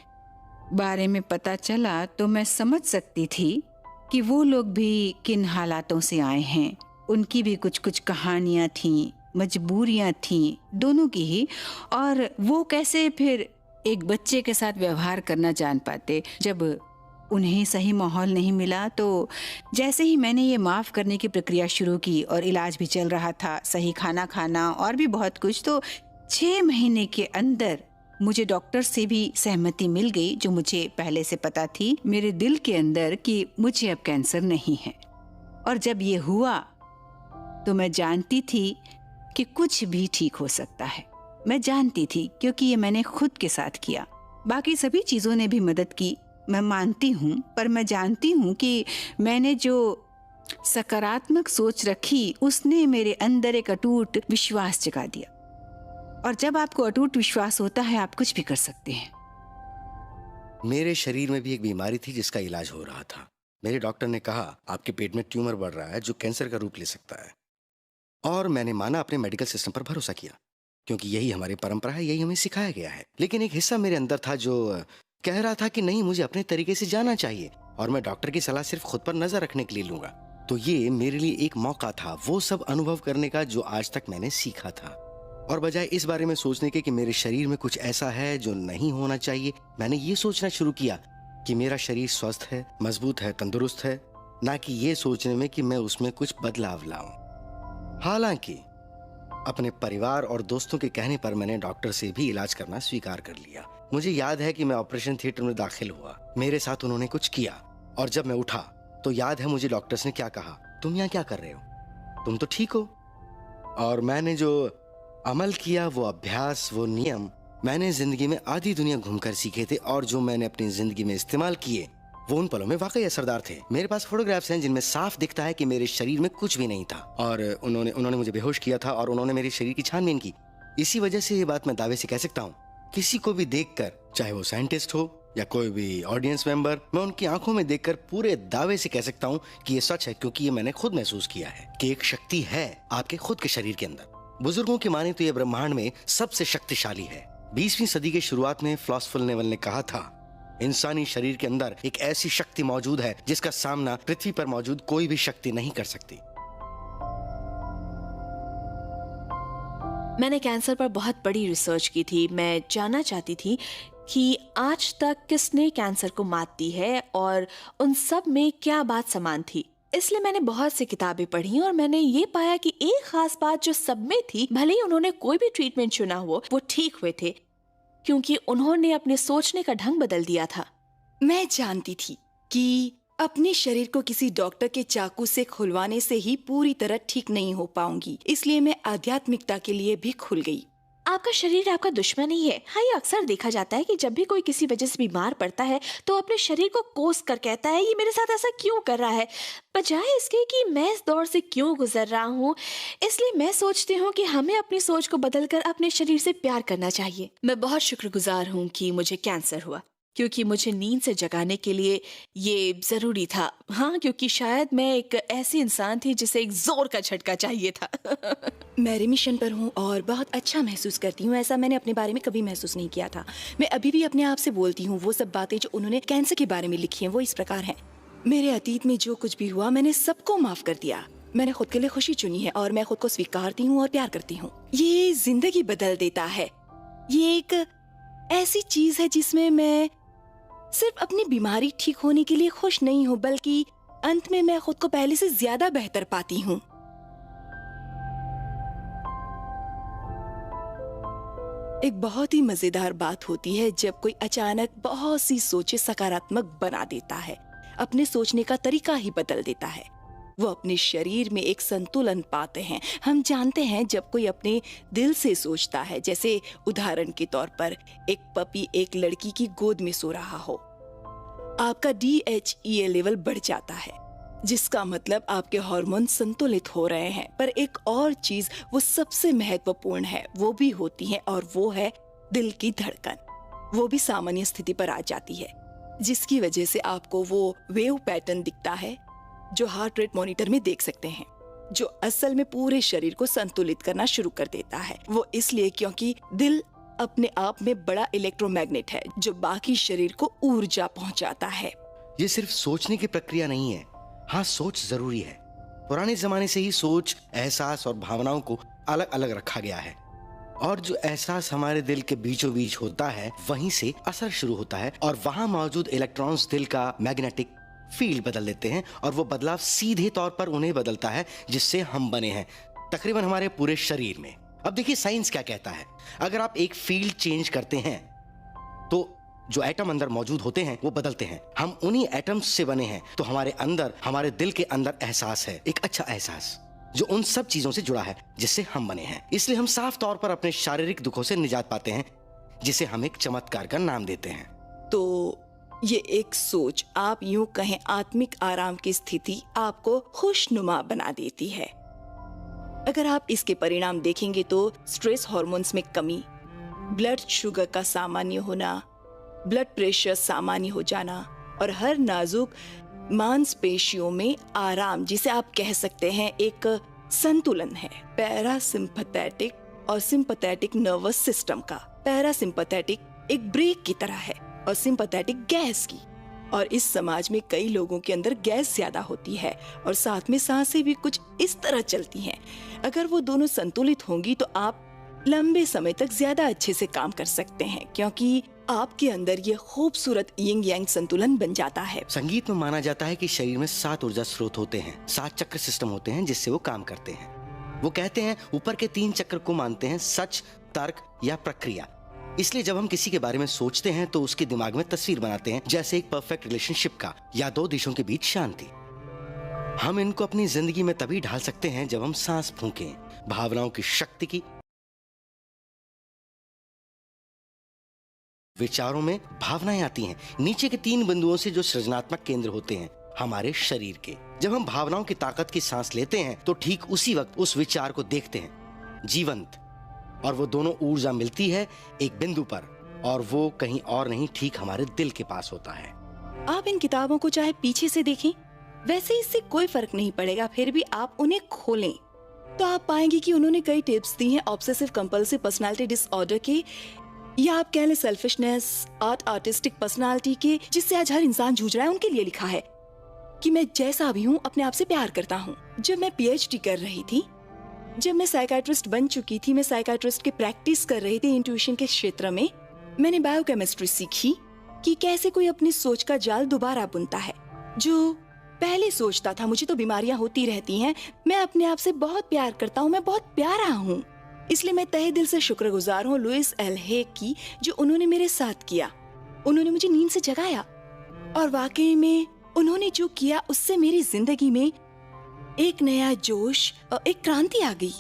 बारे में पता चला तो मैं समझ सकती थी कि वो लोग भी किन हालातों से आए हैं। उनकी भी कुछ कुछ कहानियां थीं, मजबूरियां थीं, दोनों की ही, और वो कैसे फिर एक बच्चे के साथ व्यवहार करना जान पाते जब उन्हें सही माहौल नहीं मिला। तो जैसे ही मैंने ये माफ़ करने की प्रक्रिया शुरू की और इलाज भी चल रहा था, सही खाना खाना और भी बहुत कुछ, तो 6 महीने के अंदर मुझे डॉक्टर से भी सहमति मिल गई, जो मुझे पहले से पता थी मेरे दिल के अंदर, कि मुझे अब कैंसर नहीं है। और जब ये हुआ तो मैं जानती थी कि कुछ भी ठीक हो सकता है। मैं जानती थी क्योंकि ये मैंने खुद के साथ किया। बाकी सभी चीज़ों ने भी मदद की, मैं मानती हूँ, पर मैं जानती हूँ कि मैंने जो सकारात्मक सोच रखी उसने मेरे अंदर एक अटूट विश्वास जगा दिया। और जब आपको अटूट विश्वास होता है आप कुछ भी कर सकते हैं। मेरे शरीर में भी एक बीमारी थी जिसका इलाज हो रहा था। मेरे डॉक्टर ने कहा आपके पेट में ट्यूमर बढ़ रहा है जो कैंसर का रूप ले सकता है। और मैंने माना, अपने मेडिकल सिस्टम पर भरोसा किया, क्योंकि यही हमारी परंपरा है, यही हमें सिखाया गया है। लेकिन एक हिस्सा मेरे अंदर था जो कह रहा था कि नहीं, मुझे अपने तरीके से जाना चाहिए और मैं डॉक्टर की सलाह सिर्फ खुद पर नजर रखने के लिए लूंगा। तो ये मेरे लिए एक मौका था वो सब अनुभव करने का जो आज तक मैंने सीखा था। और बजाय इस बारे में सोचने के कि मेरे शरीर में कुछ ऐसा है जो नहीं होना चाहिए, मैंने ये सोचना शुरू किया कि मेरा शरीर स्वस्थ है, मजबूत है, तंदुरुस्त है, ना कि ये सोचने में कि मैं उसमें कुछ बदलाव लाऊं। हालांकि अपने परिवार और दोस्तों के कहने पर मैंने डॉक्टर से भी इलाज करना स्वीकार कर लिया। मुझे याद है कि मैं ऑपरेशन थिएटर में दाखिल हुआ, मेरे साथ उन्होंने कुछ किया, और जब मैं उठा तो याद है मुझे डॉक्टर्स ने क्या कहा, तुम यहाँ क्या कर रहे हो, तुम तो ठीक हो। और मैंने जो अमल किया, वो अभ्यास, वो नियम मैंने जिंदगी में आधी दुनिया घूमकर सीखे थे, और जो मैंने अपनी जिंदगी में इस्तेमाल किए वो उन पलों में वाकई असरदार थे। मेरे पास फोटोग्राफ्स हैं जिनमें साफ दिखता है कि मेरे शरीर में कुछ भी नहीं था, और उन्होंने मुझे बेहोश किया था, और उन्होंने मेरे शरीर की छानबीन की। इसी वजह से ये बात मैं दावे से कह सकता हूँ, किसी को भी देखकर, चाहे वो साइंटिस्ट हो या कोई भी ऑडियंस मेंबर, मैं उनकी आंखों में देखकर पूरे दावे से कह सकता हूँ कि ये सच है, क्योंकि ये मैंने खुद महसूस किया है कि एक शक्ति है आपके खुद के शरीर के अंदर। बुजुर्गों की माने तो यह ब्रह्मांड में सबसे शक्तिशाली है। 20वीं सदी के शुरुआत में फिलॉसफर नेवल ने कहा था, इंसानी शरीर के अंदर एक ऐसी शक्ति मौजूद है जिसका सामना पृथ्वी पर मौजूद कोई भी शक्ति नहीं कर सकती। मैंने कैंसर पर बहुत बड़ी रिसर्च की थी। मैं जानना चाहती थी कि आज तक किसने कैंसर को मात दी है और उन सब में क्या बात समान थी। इसलिए मैंने बहुत सी किताबें पढ़ी और मैंने ये पाया कि एक खास बात जो सब में थी, भले ही उन्होंने कोई भी ट्रीटमेंट चुना हो, वो ठीक हुए थे क्योंकि उन्होंने अपने सोचने का ढंग बदल दिया था। मैं जानती थी कि अपने शरीर को किसी डॉक्टर के चाकू से खुलवाने से ही पूरी तरह ठीक नहीं हो पाऊंगी, इसलिए मैं आध्यात्मिकता के लिए भी खुल गई। आपका शरीर आपका दुश्मन नहीं है। हाँ, ये अक्सर देखा जाता है कि जब भी कोई किसी वजह से बीमार पड़ता है तो अपने शरीर को कोस कर कहता है, ये मेरे साथ ऐसा क्यों कर रहा है, बजाय इसके कि मैं इस दौर से क्यों गुजर रहा हूँ। इसलिए मैं सोचती हूँ कि हमें अपनी सोच को बदलकर अपने शरीर से प्यार करना चाहिए। मैं बहुत शुक्रगुजार हूँ कि मुझे कैंसर हुआ, क्योंकि मुझे नींद से जगाने के लिए ये जरूरी था। हाँ, क्योंकि शायद मैं एक ऐसी इंसान थी जिसे एक जोर का झटका चाहिए था। मैं रिमिशन पर हूँ और बहुत अच्छा महसूस करती हूँ। ऐसा मैंने अपने बारे में कभी महसूस नहीं किया था। मैं अभी भी अपने आप से बोलती हूँ वो सब बातें जो उन्होंने कैंसर के बारे में लिखी हैं वो इस प्रकार हैं। मेरे अतीत में जो कुछ भी हुआ मैंने सबको माफ कर दिया। मैंने खुद के लिए खुशी चुनी है और मैं खुद को स्वीकारती हूँ और प्यार करती हूँ। ये जिंदगी बदल देता है। ये एक ऐसी चीज है जिसमें मैं सिर्फ अपनी बीमारी ठीक होने के लिए खुश नहीं हूँ, बल्कि अंत में मैं खुद को पहले से ज्यादा बेहतर पाती हूँ। एक बहुत ही मजेदार बात होती है जब कोई अचानक बहुत सी सोचें सकारात्मक बना देता है, अपने सोचने का तरीका ही बदल देता है। वो अपने शरीर में एक संतुलन पाते हैं। हम जानते हैं जब कोई अपने दिल से सोचता है, जैसे उदाहरण के तौर पर एक पपी एक लड़की की गोद में सो रहा हो, आपका DHEA लेवल बढ़ जाता है, जिसका मतलब आपके हार्मोन संतुलित हो रहे हैं। पर एक और चीज वो सबसे महत्वपूर्ण है, वो भी होती है, और वो है दिल की धड़कन। वो भी सामान्य स्थिति पर आ जाती है, जिसकी वजह से आपको वो वेव पैटर्न दिखता है जो हार्ट रेट मॉनिटर में देख सकते हैं, जो असल में पूरे शरीर को संतुलित करना शुरू कर देता है। वो इसलिए क्योंकि दिल अपने आप में बड़ा इलेक्ट्रोमैग्नेट है जो बाकी शरीर को ऊर्जा पहुंचाता है। ये सिर्फ सोचने की प्रक्रिया नहीं है। हाँ, सोच जरूरी है। पुराने जमाने से ही सोच, एहसास और भावनाओं को अलग अलग रखा गया है, और जो एहसास हमारे दिल के बीचों बीच होता है वहीं से असर शुरू होता है, और वहां मौजूद इलेक्ट्रॉन्स दिल का मैग्नेटिक फील्ड बदल देते हैं, और वो बदलाव सीधे तौर पर उन्हें बदलता है जिससे हम बने हैं, तकरीबन हमारे पूरे शरीर में। अब देखिए साइंस क्या कहता है। अगर आप एक फील्ड चेंज करते हैं तो जो एटम अंदर मौजूद होते हैं वो बदलते हैं। हम उन्हीं एटम्स से बने हैं, तो हमारे अंदर, हमारे दिल के अंदर एहसास है, एक अच्छा एहसास जो उन सब चीजों से जुड़ा है जिससे हम बने हैं। इसलिए हम साफ तौर पर अपने शारीरिक दुखों से निजात पाते हैं, जिसे हम एक चमत्कार का नाम देते हैं। तो ये एक सोच, आप यूं कहें आत्मिक आराम की स्थिति, आपको खुशनुमा बना देती है। अगर आप इसके परिणाम देखेंगे तो स्ट्रेस हार्मोन्स में कमी, ब्लड शुगर का सामान्य होना, ब्लड प्रेशर सामान्य हो जाना, और हर नाजुक मांसपेशियों में आराम, जिसे आप कह सकते हैं एक संतुलन है पैरासिम्पैथेटिक और सिंपैथेटिक नर्वस सिस्टम का। पैरासिम्पैथेटिक एक ब्रेक की तरह है और सिंपैथेटिक गैस की। और इस समाज में कई लोगों के अंदर गैस ज्यादा होती है और साथ में सांसें भी कुछ इस तरह चलती हैं। अगर वो दोनों संतुलित होंगी तो आप लंबे समय तक ज्यादा अच्छे से काम कर सकते हैं, क्योंकि आपके अंदर ये खूबसूरत यिंग यांग संतुलन बन जाता है। संगीत में माना जाता है कि शरीर में 7 ऊर्जा स्रोत होते हैं, 7 चक्र सिस्टम होते हैं जिससे वो काम करते हैं। वो कहते हैं ऊपर के 3 चक्र को मानते हैं सच, तर्क या प्रक्रिया। इसलिए जब हम किसी के बारे में सोचते हैं तो उसके दिमाग में तस्वीर बनाते हैं, जैसे एक परफेक्ट रिलेशनशिप का या 2 देशों के बीच शांति। हम इनको अपनी जिंदगी में तभी ढाल सकते हैं जब हम सांस फूंकें, भावनाओं की शक्ति की। विचारों में भावनाएं आती हैं नीचे के 3 बिंदुओं से जो सृजनात्मक केंद्र होते हैं हमारे शरीर के। जब हम भावनाओं की ताकत की सांस लेते हैं तो ठीक उसी वक्त उस विचार को देखते हैं जीवंत, और वो दोनों ऊर्जा मिलती है एक बिंदु पर, और वो कहीं और नहीं, ठीक हमारे दिल के पास होता है। आप इन किताबों को चाहे पीछे से देखें, वैसे इससे कोई फर्क नहीं पड़ेगा, फिर भी आप उन्हें खोलें तो आप पाएंगे कि उन्होंने कई टिप्स दी हैं ऑब्सेसिव कंपल्सिव पर्सनालिटी डिसऑर्डर के, या आप कह लें सेल्फिशनेस, आर्टिस्टिक पर्सनालिटी के, जिससे आज हर इंसान जूझ रहा है। उनके लिए लिखा है कि मैं जैसा भी हूँ अपने आप से प्यार करता हूँ। जब मैं पीएचडी कर रही थी, जब मैं साइकाइट्रिस्ट बन चुकी थी, मैं साइकाइट्रिस्ट की प्रैक्टिस कर रही थी इंट्यूशन के क्षेत्र में, मैंने बायोकेमिस्ट्री सीखी कि कैसे कोई अपनी सोच का जाल दोबारा बुनता है। जो पहले सोचता था मुझे तो बीमारियां होती रहती हैं, मैं अपने आप से बहुत प्यार करता हूँ, मैं बहुत प्यारा हूँ। इसलिए मैं तहे दिल से शुक्रगुजार हूँ लुइस एल हे की, जो उन्होंने मेरे साथ किया। उन्होंने मुझे नींद से जगाया और वाकई में उन्होंने जो किया उससे मेरी जिंदगी में एक नया जोश, एक क्रांति आ गई।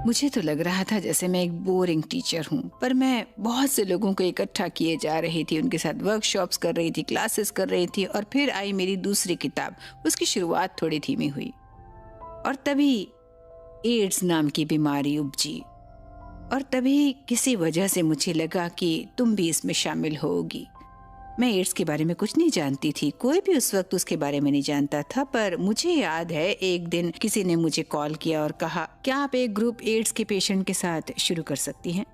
मुझे तो लग रहा था जैसे मैं एक बोरिंग टीचर हूँ, पर मैं बहुत से लोगों को इकट्ठा किए जा रही थी, उनके साथ वर्कशॉप्स कर रही थी, क्लासेस कर रही थी, और फिर आई मेरी दूसरी किताब। उसकी शुरुआत थोड़ी धीमी हुई और तभी एड्स नाम की बीमारी उपजी, और तभी किसी वजह से मुझे लगा कि तुम भी इसमें शामिल होगी। मैं एड्स के बारे में कुछ नहीं जानती थी, कोई भी उस वक्त उसके बारे में नहीं जानता था, पर मुझे याद है एक दिन किसी ने मुझे कॉल किया और कहा, क्या आप एक ग्रुप एड्स के पेशेंट के साथ शुरू कर सकती हैं?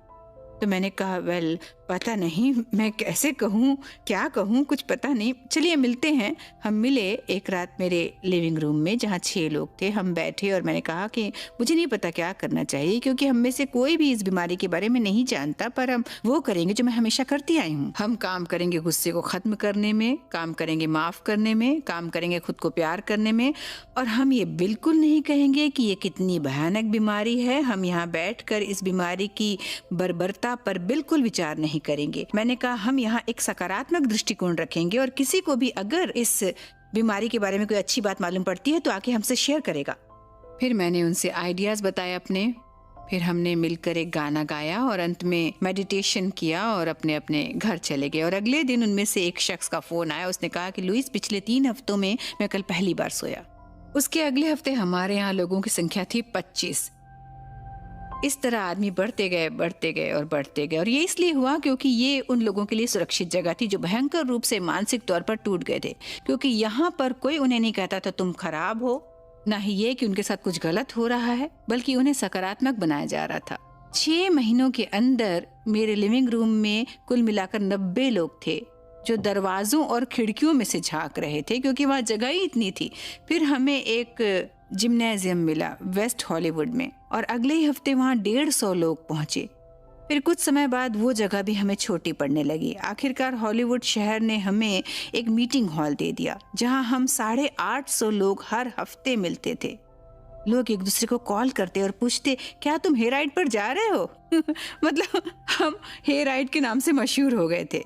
तो मैंने कहा, वेल पता नहीं, मैं कैसे कहूँ, क्या कहूँ, कुछ पता नहीं, चलिए मिलते हैं। हम मिले एक रात मेरे लिविंग रूम में, जहाँ 6 लोग थे। हम बैठे और मैंने कहा कि मुझे नहीं पता क्या करना चाहिए, क्योंकि हम में से कोई भी इस बीमारी के बारे में नहीं जानता, पर हम वो करेंगे जो मैं हमेशा करती आई हूँ। हम काम करेंगे गुस्से को खत्म करने में, काम करेंगे माफ करने में, काम करेंगे खुद को प्यार करने में, और हम ये बिल्कुल नहीं कहेंगे कि ये कितनी भयानक बीमारी है। हम यहाँ बैठकर इस बीमारी की बर्बरता पर बिल्कुल विचार नहीं करेंगे। मैंने कहा, हम यहाँ एक सकारात्मक दृष्टिकोण रखेंगे, और किसी को भी अगर इस बीमारी के बारे में कोई अच्छी बात मालूम पड़ती है तो आके हमसे शेयर करेगा। फिर मैंने उनसे आइडियाज बताए अपने, फिर हमने मिलकर एक गाना गाया और अंत में मेडिटेशन किया और अपने अपने घर चले गए। और अगले दिन उनमें से एक शख्स का फोन आया, उसने कहा कि लुइस, पिछले 3 हफ्तों में मैं कल पहली बार सोया। उसके अगले हफ्ते हमारे यहाँ लोगों की संख्या थी 25। इस तरह आदमी बढ़ते गए और बढ़ते गए, और ये इसलिए हुआ क्योंकि ये उन लोगों के लिए सुरक्षित जगह थी जो भयंकर रूप से मानसिक तौर पर टूट गए थे, क्योंकि यहाँ पर कोई उन्हें नहीं कहता था तुम खराब हो, ना ही ये कि उनके साथ कुछ गलत हो रहा है, बल्कि उन्हें सकारात्मक बनाया जा रहा था। 6 महीनों के अंदर मेरे लिविंग रूम में कुल मिलाकर 90 लोग थे जो दरवाजों और खिड़कियों में से झांक रहे थे, क्योंकि वहाँ जगह ही इतनी थी। फिर हमें एक जिम्नेजियम मिला वेस्ट हॉलीवुड में, और अगले ही हफ्ते वहाँ 150 लोग पहुंचे। फिर कुछ समय बाद वो जगह भी हमें छोटी पड़ने लगी। आखिरकार हॉलीवुड शहर ने हमें एक मीटिंग हॉल दे दिया, जहाँ हम 850 लोग हर हफ्ते मिलते थे। लोग एक दूसरे को कॉल करते और पूछते, क्या तुम हेयर राइड पर जा रहे हो? मतलब हम हेयर राइड के नाम से मशहूर हो गए थे।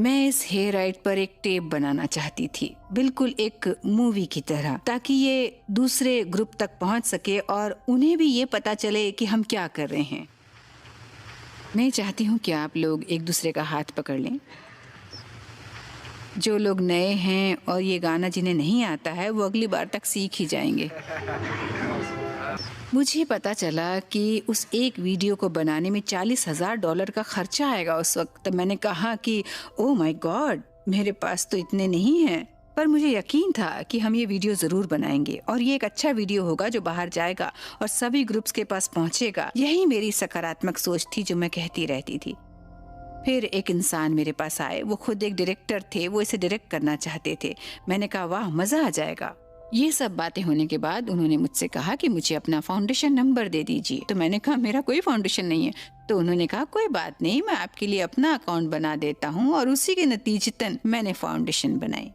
मैं इस हेयर राइड पर एक टेप बनाना चाहती थी, बिल्कुल एक मूवी की तरह, ताकि ये दूसरे ग्रुप तक पहुंच सके और उन्हें भी ये पता चले कि हम क्या कर रहे हैं। मैं चाहती हूँ कि आप लोग एक दूसरे का हाथ पकड़ लें। जो लोग नए हैं और ये गाना जिन्हें नहीं आता है, वो अगली बार तक सीख ही जाएंगे। मुझे पता चला कि उस एक वीडियो को बनाने में $40,000 का खर्चा आएगा उस वक्त। तब मैंने कहा कि ओह माय गॉड, मेरे पास तो इतने नहीं हैं, पर मुझे यकीन था कि हम ये वीडियो ज़रूर बनाएंगे और ये एक अच्छा वीडियो होगा जो बाहर जाएगा और सभी ग्रुप्स के पास पहुंचेगा। यही मेरी सकारात्मक सोच थी जो मैं कहती रहती थी। फिर एक इंसान मेरे पास आए, वो खुद एक डायरेक्टर थे, वो इसे डायरेक्ट करना चाहते थे। मैंने कहा वाह, मज़ा आ जाएगा। ये सब बातें होने के बाद उन्होंने मुझसे कहा कि मुझे अपना फाउंडेशन नंबर दे दीजिए। तो मैंने कहा मेरा कोई फाउंडेशन नहीं है। तो उन्होंने कहा कोई बात नहीं, मैं आपके लिए अपना अकाउंट बना देता हूँ, और उसी के नतीजतन मैंने फाउंडेशन बनाई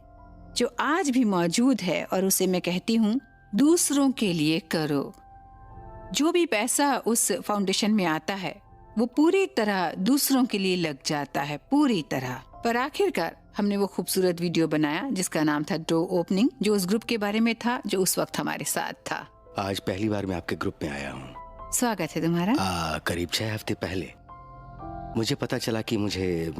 जो आज भी मौजूद है, और उसे मैं कहती हूँ दूसरों के लिए करो। जो भी पैसा उस फाउंडेशन में आता है वो पूरी तरह दूसरों के लिए लग जाता है, पूरी तरह। पर आखिरकार हमने वो खूबसूरत वीडियो बनाया जिसका नाम था डोर ओपनिंग, जो उस ग्रुप के बारे में था जो उस वक्त हमारे साथ था। आज पहली बार मैं आपके ग्रुप में आया हूँ। स्वागत है तुम्हारा। करीब 6 हफ्ते पहले मुझे पता चला कि मुझे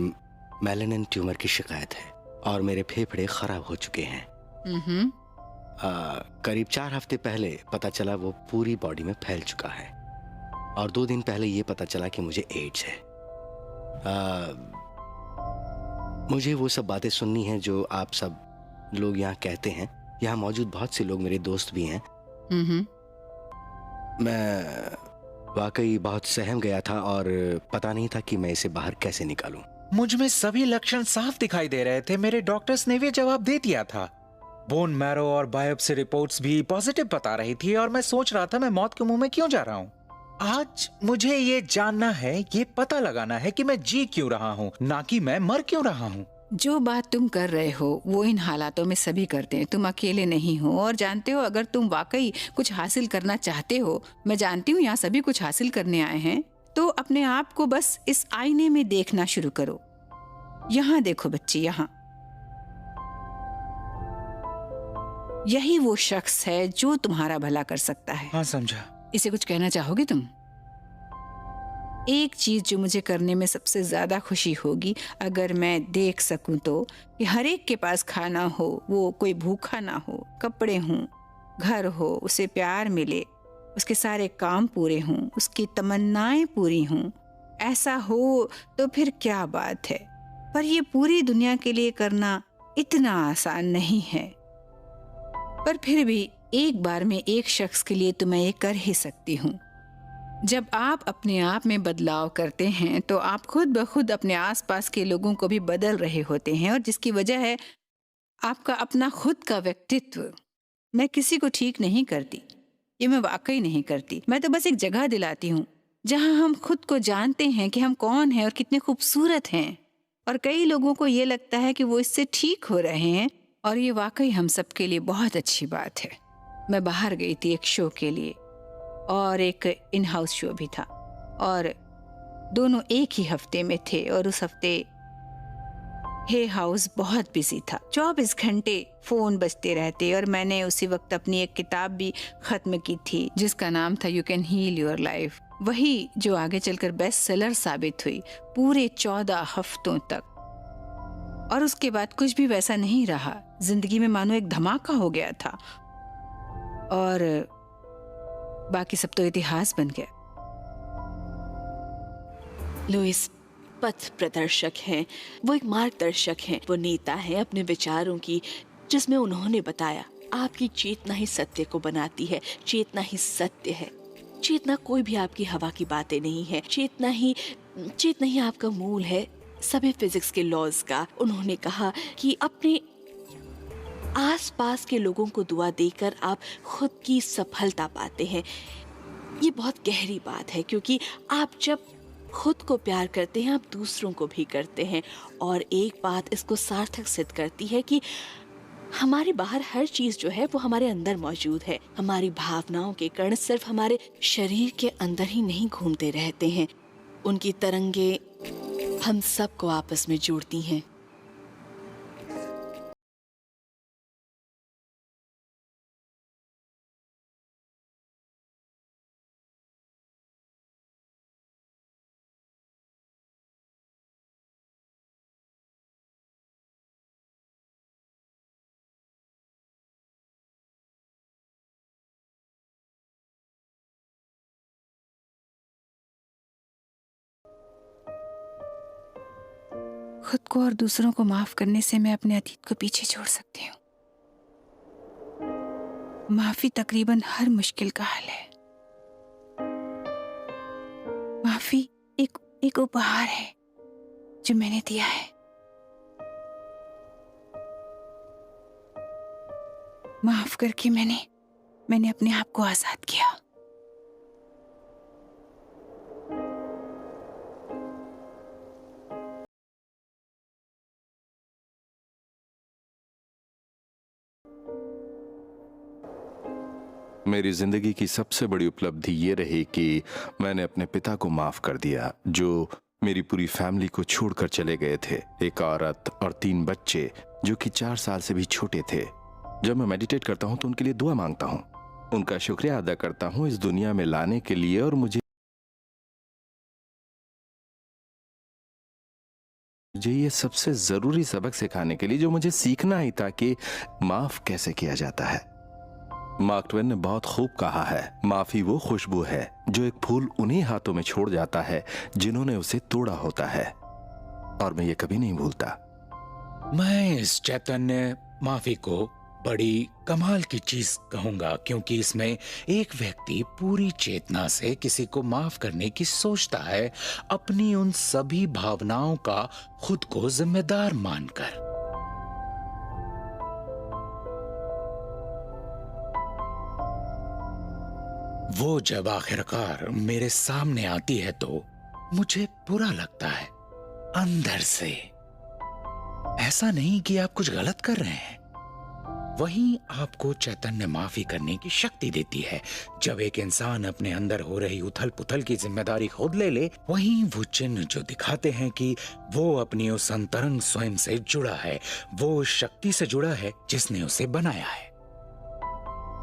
मेलानिन ट्यूमर की शिकायत है और मेरे फेफड़े खराब हो चुके हैं। करीब 4 हफ्ते पहले पता चला वो पूरी बॉडी में फैल चुका है, और 2 दिन पहले ये पता चला कि मुझे एड्स है। मुझे वो सब बातें सुननी हैं जो आप सब लोग यहाँ कहते हैं। यहाँ मौजूद बहुत से लोग मेरे दोस्त भी हैं। मैं वाकई बहुत सहम गया था और पता नहीं था कि मैं इसे बाहर कैसे निकालूं। मुझ में सभी लक्षण साफ दिखाई दे रहे थे। मेरे डॉक्टर्स ने भी जवाब दे दिया था। बोन मैरो और बायोप्सी रिपोर्ट्स भी पॉजिटिव बता रही थी और मैं सोच रहा था मैं मौत के मुंह में क्यों जा रहा हूँ। आज मुझे ये जानना है, ये पता लगाना है कि मैं जी क्यों रहा हूँ, ना कि मैं मर क्यों रहा हूँ। जो बात तुम कर रहे हो वो इन हालातों में सभी करते हैं। तुम अकेले नहीं हो। और जानते हो, अगर तुम वाकई कुछ हासिल करना चाहते हो, मैं जानती हूँ यहाँ सभी कुछ हासिल करने आए हैं, तो अपने आप को बस इस आईने में देखना शुरू करो। यहाँ देखो बच्चे, यहाँ यही वो शख्स है जो तुम्हारा भला कर सकता है। हाँ, समझा। इसे कुछ कहना चाहोगे तुम? एक चीज जो मुझे करने में सबसे ज्यादा खुशी होगी, अगर मैं देख सकूं तो, कि हर एक के पास खाना हो, वो कोई भूखा ना हो, कपड़े हों, घर हो, उसे प्यार मिले, उसके सारे काम पूरे हों, उसकी तमन्नाएं पूरी हों। ऐसा हो तो फिर क्या बात है। पर ये पूरी दुनिया के लिए करना इतना आसान नहीं है। पर फिर भी एक बार में एक शख्स के लिए तो मैं ये कर ही सकती हूँ। जब आप अपने आप में बदलाव करते हैं तो आप खुद ब खुद अपने आसपास के लोगों को भी बदल रहे होते हैं, और जिसकी वजह है आपका अपना खुद का व्यक्तित्व। मैं किसी को ठीक नहीं करती, ये मैं वाकई नहीं करती। मैं तो बस एक जगह दिलाती हूँ जहाँ हम खुद को जानते हैं कि हम कौन हैं और कितने खूबसूरत हैं। और कई लोगों को ये लगता है कि वो इससे ठीक हो रहे हैं, और ये वाकई हम सबके लिए बहुत अच्छी बात है। मैं बाहर गई थी एक शो के लिए, और एक इन हाउस शो भी था, और दोनों एक ही हफ्ते में थे। और उस हफ्ते हे हाउस बहुत बिजी था, 24 घंटे फोन बजते रहते। और मैंने उसी वक्त अपनी एक किताब भी खत्म की थी जिसका नाम था you can heal your life, वही जो आगे चलकर बेस्ट सेलर साबित हुई पूरे 14 हफ्तों तक। और उसके बाद कुछ भी वैसा नहीं रहा। जिंदगी में मानो एक धमाका हो गया था, और बाकी सब तो इतिहास बन गया। लुइस पथ प्रदर्शक हैं, वो एक मार्गदर्शक हैं, वो नेता है अपने विचारों की, जिसमें उन्होंने बताया आपकी चेतना ही सत्य को बनाती है, चेतना ही सत्य है। चेतना कोई भी आपकी हवा की बातें नहीं है, चेतना ही आपका मूल है सभी फिजिक्स के लॉज का। उन्होंने कहा कि अपने आसपास के लोगों को दुआ देकर आप खुद की सफलता पाते हैं। ये बहुत गहरी बात है, क्योंकि आप जब खुद को प्यार करते हैं आप दूसरों को भी करते हैं। और एक बात इसको सार्थक सिद्ध करती है कि हमारे बाहर हर चीज जो है वो हमारे अंदर मौजूद है। हमारी भावनाओं के कण सिर्फ हमारे शरीर के अंदर ही नहीं घूमते रहते हैं, उनकी तरंगे हम सबको आपस में जोड़ती हैं। खुद को और दूसरों को माफ करने से मैं अपने अतीत को पीछे छोड़ सकती हूँ। माफी तकरीबन हर मुश्किल का हल है। माफी एक उपहार है जो मैंने दिया है। माफ करके मैंने अपने आप को आजाद किया। मेरी जिंदगी की सबसे बड़ी उपलब्धि ये रही कि मैंने अपने पिता को माफ कर दिया, जो मेरी पूरी फैमिली को छोड़कर चले गए थे। एक औरत और 3 बच्चे जो कि 4 साल से भी छोटे थे। जब मैं मेडिटेट करता हूँ तो उनके लिए दुआ मांगता हूँ, उनका शुक्रिया अदा करता हूँ इस दुनिया में लाने के लिए और मुझे ये सबसे जरूरी सबक सिखाने के लिए जो मुझे सीखना ही था कि माफ कैसे किया जाता है। मार्क ट्वेन ने बहुत खूब कहा है, माफी वो खुशबू है जो एक फूल उन्हीं हाथों में छोड़ जाता है जिन्होंने उसे तोड़ा होता है। और मैं ये कभी नहीं भूलता। मैं इस चैतन्य माफी को बड़ी कमाल की चीज कहूंगा, क्योंकि इसमें एक व्यक्ति पूरी चेतना से किसी को माफ करने की सोचता है, अपनी उन सभी भावनाओं का खुद को जिम्मेदार मानकर। वो जब आखिरकार मेरे सामने आती है तो मुझे बुरा लगता है अंदर से। ऐसा नहीं कि आप कुछ गलत कर रहे हैं, वहीं आपको चैतन्य माफी करने की शक्ति देती है। जब एक इंसान अपने अंदर हो रही उथल पुथल की जिम्मेदारी खुद ले ले, वहीं वो चिन्ह जो दिखाते हैं कि वो अपनी उस अंतरंग स्वयं से जुड़ा है, वो उस शक्ति से जुड़ा है जिसने उसे बनाया है।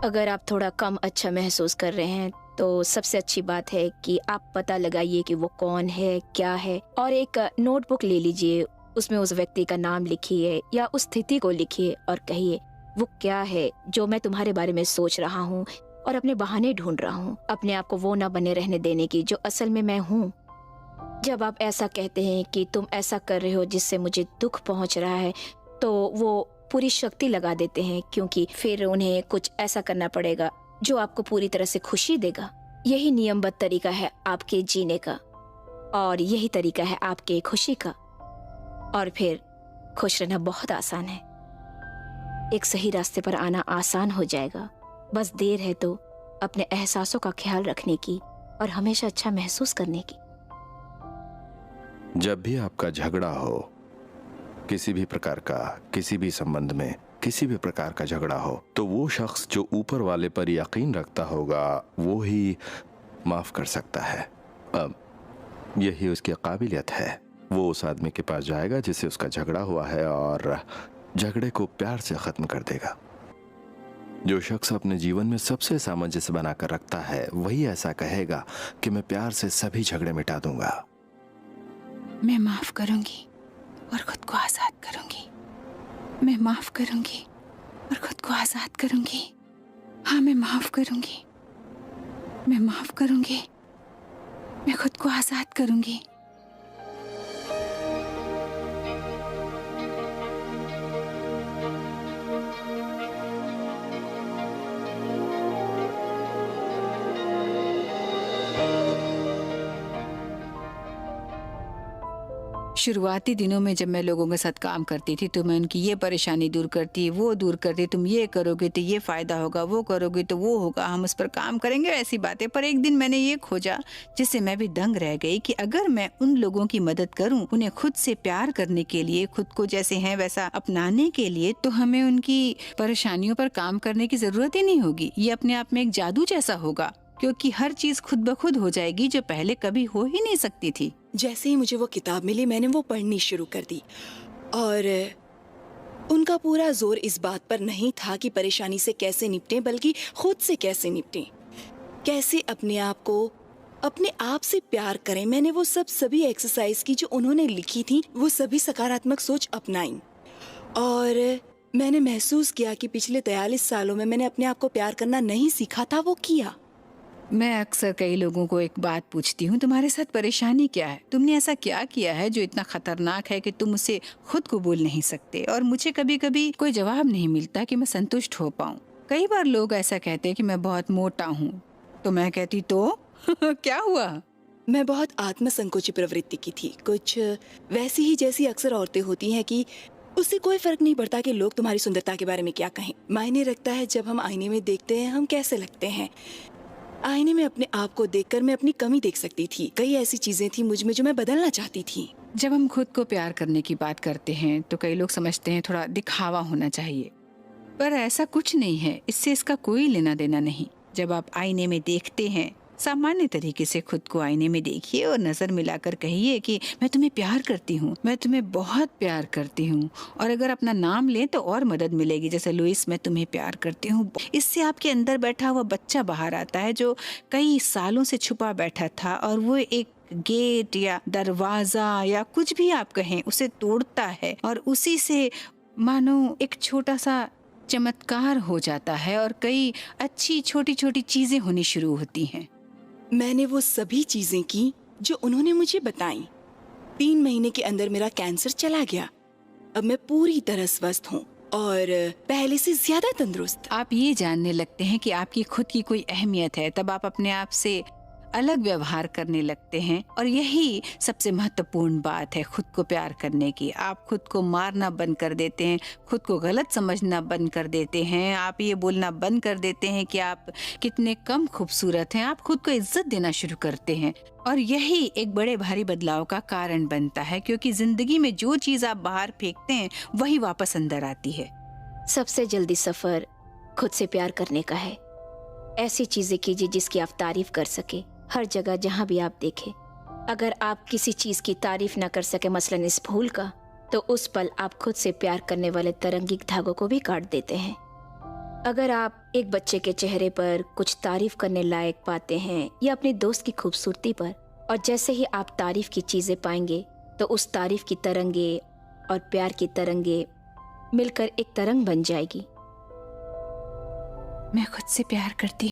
अगर आप थोड़ा कम अच्छा महसूस कर रहे हैं तो सबसे अच्छी बात है कि आप पता लगाइए कि वो कौन है, क्या है, और एक नोटबुक ले लीजिए, उसमें उस व्यक्ति का नाम लिखिए या उस स्थिति को लिखिए और कहिए वो क्या है जो मैं तुम्हारे बारे में सोच रहा हूँ और अपने बहाने ढूंढ रहा हूँ, अपने आप को वो ना बने रहने देने की जो असल में मैं हूँ। जब आप ऐसा कहते हैं कि तुम ऐसा कर रहे हो जिससे मुझे दुख पहुँच रहा है, तो वो पूरी शक्ति लगा देते हैं, क्योंकि फिर उन्हें कुछ ऐसा करना पड़ेगा जो आपको पूरी तरह से खुशी देगा। यही नियमबद्ध तरीका है आपके जीने का, और यही तरीका है आपके खुशी का, और फिर खुश रहना बहुत आसान है। एक सही रास्ते पर आना आसान हो जाएगा, बस देर है तो अपने एहसासों का ख्याल रखने की और हमेशा अच्छा महसूस करने की। जब भी आपका झगड़ा हो, किसी भी प्रकार का, किसी भी संबंध में किसी भी प्रकार का झगड़ा हो, तो वो शख्स जो ऊपर वाले पर यकीन रखता होगा वो ही माफ कर सकता है। अब यही उसकी काबिलियत है। वो उस आदमी के पास जाएगा जिससे उसका झगड़ा हुआ है और झगड़े को प्यार से खत्म कर देगा। जो शख्स अपने जीवन में सबसे सामंजस्य बनाकर रखता है वही ऐसा कहेगा कि मैं प्यार से सभी झगड़े मिटा दूंगा। मैं माफ करूंगी और खुद को आजाद करूंगी। मैं माफ करूंगी और खुद को आजाद करूंगी। हाँ, मैं माफ करूंगी। मैं माफ करूंगी। मैं खुद को आजाद करूंगी। शुरुआती दिनों में जब मैं लोगों के साथ काम करती थी तो मैं उनकी ये परेशानी दूर करती, वो दूर करती, तुम ये करोगे तो ये फायदा होगा, वो करोगे तो वो होगा, हम उस पर काम करेंगे, ऐसी बातें। पर एक दिन मैंने ये खोजा जिससे मैं भी दंग रह गई कि अगर मैं उन लोगों की मदद करूं, उन्हें खुद से प्यार करने के लिए, खुद को जैसे हैं वैसा अपनाने के लिए, तो हमें उनकी परेशानियों पर काम करने की जरूरत ही नहीं होगी। ये अपने आप में एक जादू जैसा होगा, क्योंकि हर चीज खुद ब खुद हो जाएगी जो पहले कभी हो ही नहीं सकती थी। जैसे ही मुझे वो किताब मिली मैंने वो पढ़नी शुरू कर दी, और उनका पूरा जोर इस बात पर नहीं था कि परेशानी से कैसे निपटें, बल्कि खुद से कैसे निपटें, कैसे अपने आप को अपने आप से प्यार करें। मैंने वो सभी एक्सरसाइज की जो उन्होंने लिखी थी, वो सभी सकारात्मक सोच अपनाई, और मैंने महसूस किया कि पिछले 43 सालों में मैंने अपने आप को प्यार करना नहीं सीखा था, वो किया। मैं अक्सर कई लोगों को एक बात पूछती हूँ, तुम्हारे साथ परेशानी क्या है? तुमने ऐसा क्या किया है जो इतना खतरनाक है कि तुम उसे खुद को बोल नहीं सकते? और मुझे कभी कभी कोई जवाब नहीं मिलता कि मैं संतुष्ट हो पाऊँ। कई बार लोग ऐसा कहते हैं कि मैं बहुत मोटा हूँ, तो मैं कहती तो क्या हुआ? मैं बहुत आत्मसंकोची प्रवृत्ति की थी, कुछ वैसी ही जैसी अक्सर औरतें होती हैं कि उससे कोई फर्क नहीं पड़ता कि लोग तुम्हारी सुंदरता के बारे में क्या कहें। मायने रखता है जब हम आईने में देखते हैं हम कैसे लगते हैं। आईने में अपने आप को देखकर मैं अपनी कमी देख सकती थी। कई ऐसी चीजें थी मुझ में जो मैं बदलना चाहती थी। जब हम खुद को प्यार करने की बात करते हैं तो कई लोग समझते हैं थोड़ा दिखावा होना चाहिए, पर ऐसा कुछ नहीं है। इससे इसका कोई लेना देना नहीं। जब आप आईने में देखते हैं, सामान्य तरीके से खुद को आईने में देखिए और नजर मिलाकर कहिए कि मैं तुम्हें प्यार करती हूँ, मैं तुम्हें बहुत प्यार करती हूँ। और अगर अपना नाम लें तो और मदद मिलेगी, जैसे लुइस, मैं तुम्हें प्यार करती हूँ। इससे आपके अंदर बैठा हुआ बच्चा बाहर आता है जो कई सालों से छुपा बैठा था, और वो एक गेट या दरवाजा या कुछ भी आप कहें उसे तोड़ता है, और उसी से मानो एक छोटा सा चमत्कार हो जाता है और कई अच्छी छोटी छोटी चीजें होनी शुरू होती हैं। मैंने वो सभी चीजें की जो उन्होंने मुझे बताई। 3 महीने के अंदर मेरा कैंसर चला गया। अब मैं पूरी तरह स्वस्थ हूँ और पहले से ज्यादा तंदुरुस्त। आप ये जानने लगते हैं कि आपकी खुद की कोई अहमियत है, तब आप अपने आप से अलग व्यवहार करने लगते हैं। और यही सबसे महत्वपूर्ण बात है खुद को प्यार करने की। आप खुद को मारना बंद कर देते हैं, खुद को गलत समझना बंद कर देते हैं, आप ये बोलना बंद कर देते हैं कि आप कितने कम खूबसूरत हैं। आप खुद को इज्जत देना शुरू करते हैं और यही एक बड़े भारी बदलाव का कारण बनता है, क्योंकि जिंदगी में जो चीज आप बाहर फेंकते हैं वही वापस अंदर आती है। सबसे जल्दी सफर खुद से प्यार करने का है। ऐसी चीजें कीजिए जिसकी आप तारीफ कर सके। हर जगह जहाँ भी आप देखें, अगर आप किसी चीज की तारीफ ना कर सके, मसलन इस फूल का, तो उस पल आप खुद से प्यार करने वाले तरंगिक धागों को भी काट देते हैं। अगर आप एक बच्चे के चेहरे पर कुछ तारीफ करने लायक पाते हैं या अपने दोस्त की खूबसूरती पर, और जैसे ही आप तारीफ की चीजें पाएंगे तो उस तारीफ की तरंगे और प्यार की तरंगे मिलकर एक तरंग बन जाएगी। मैं खुद से प्यार करती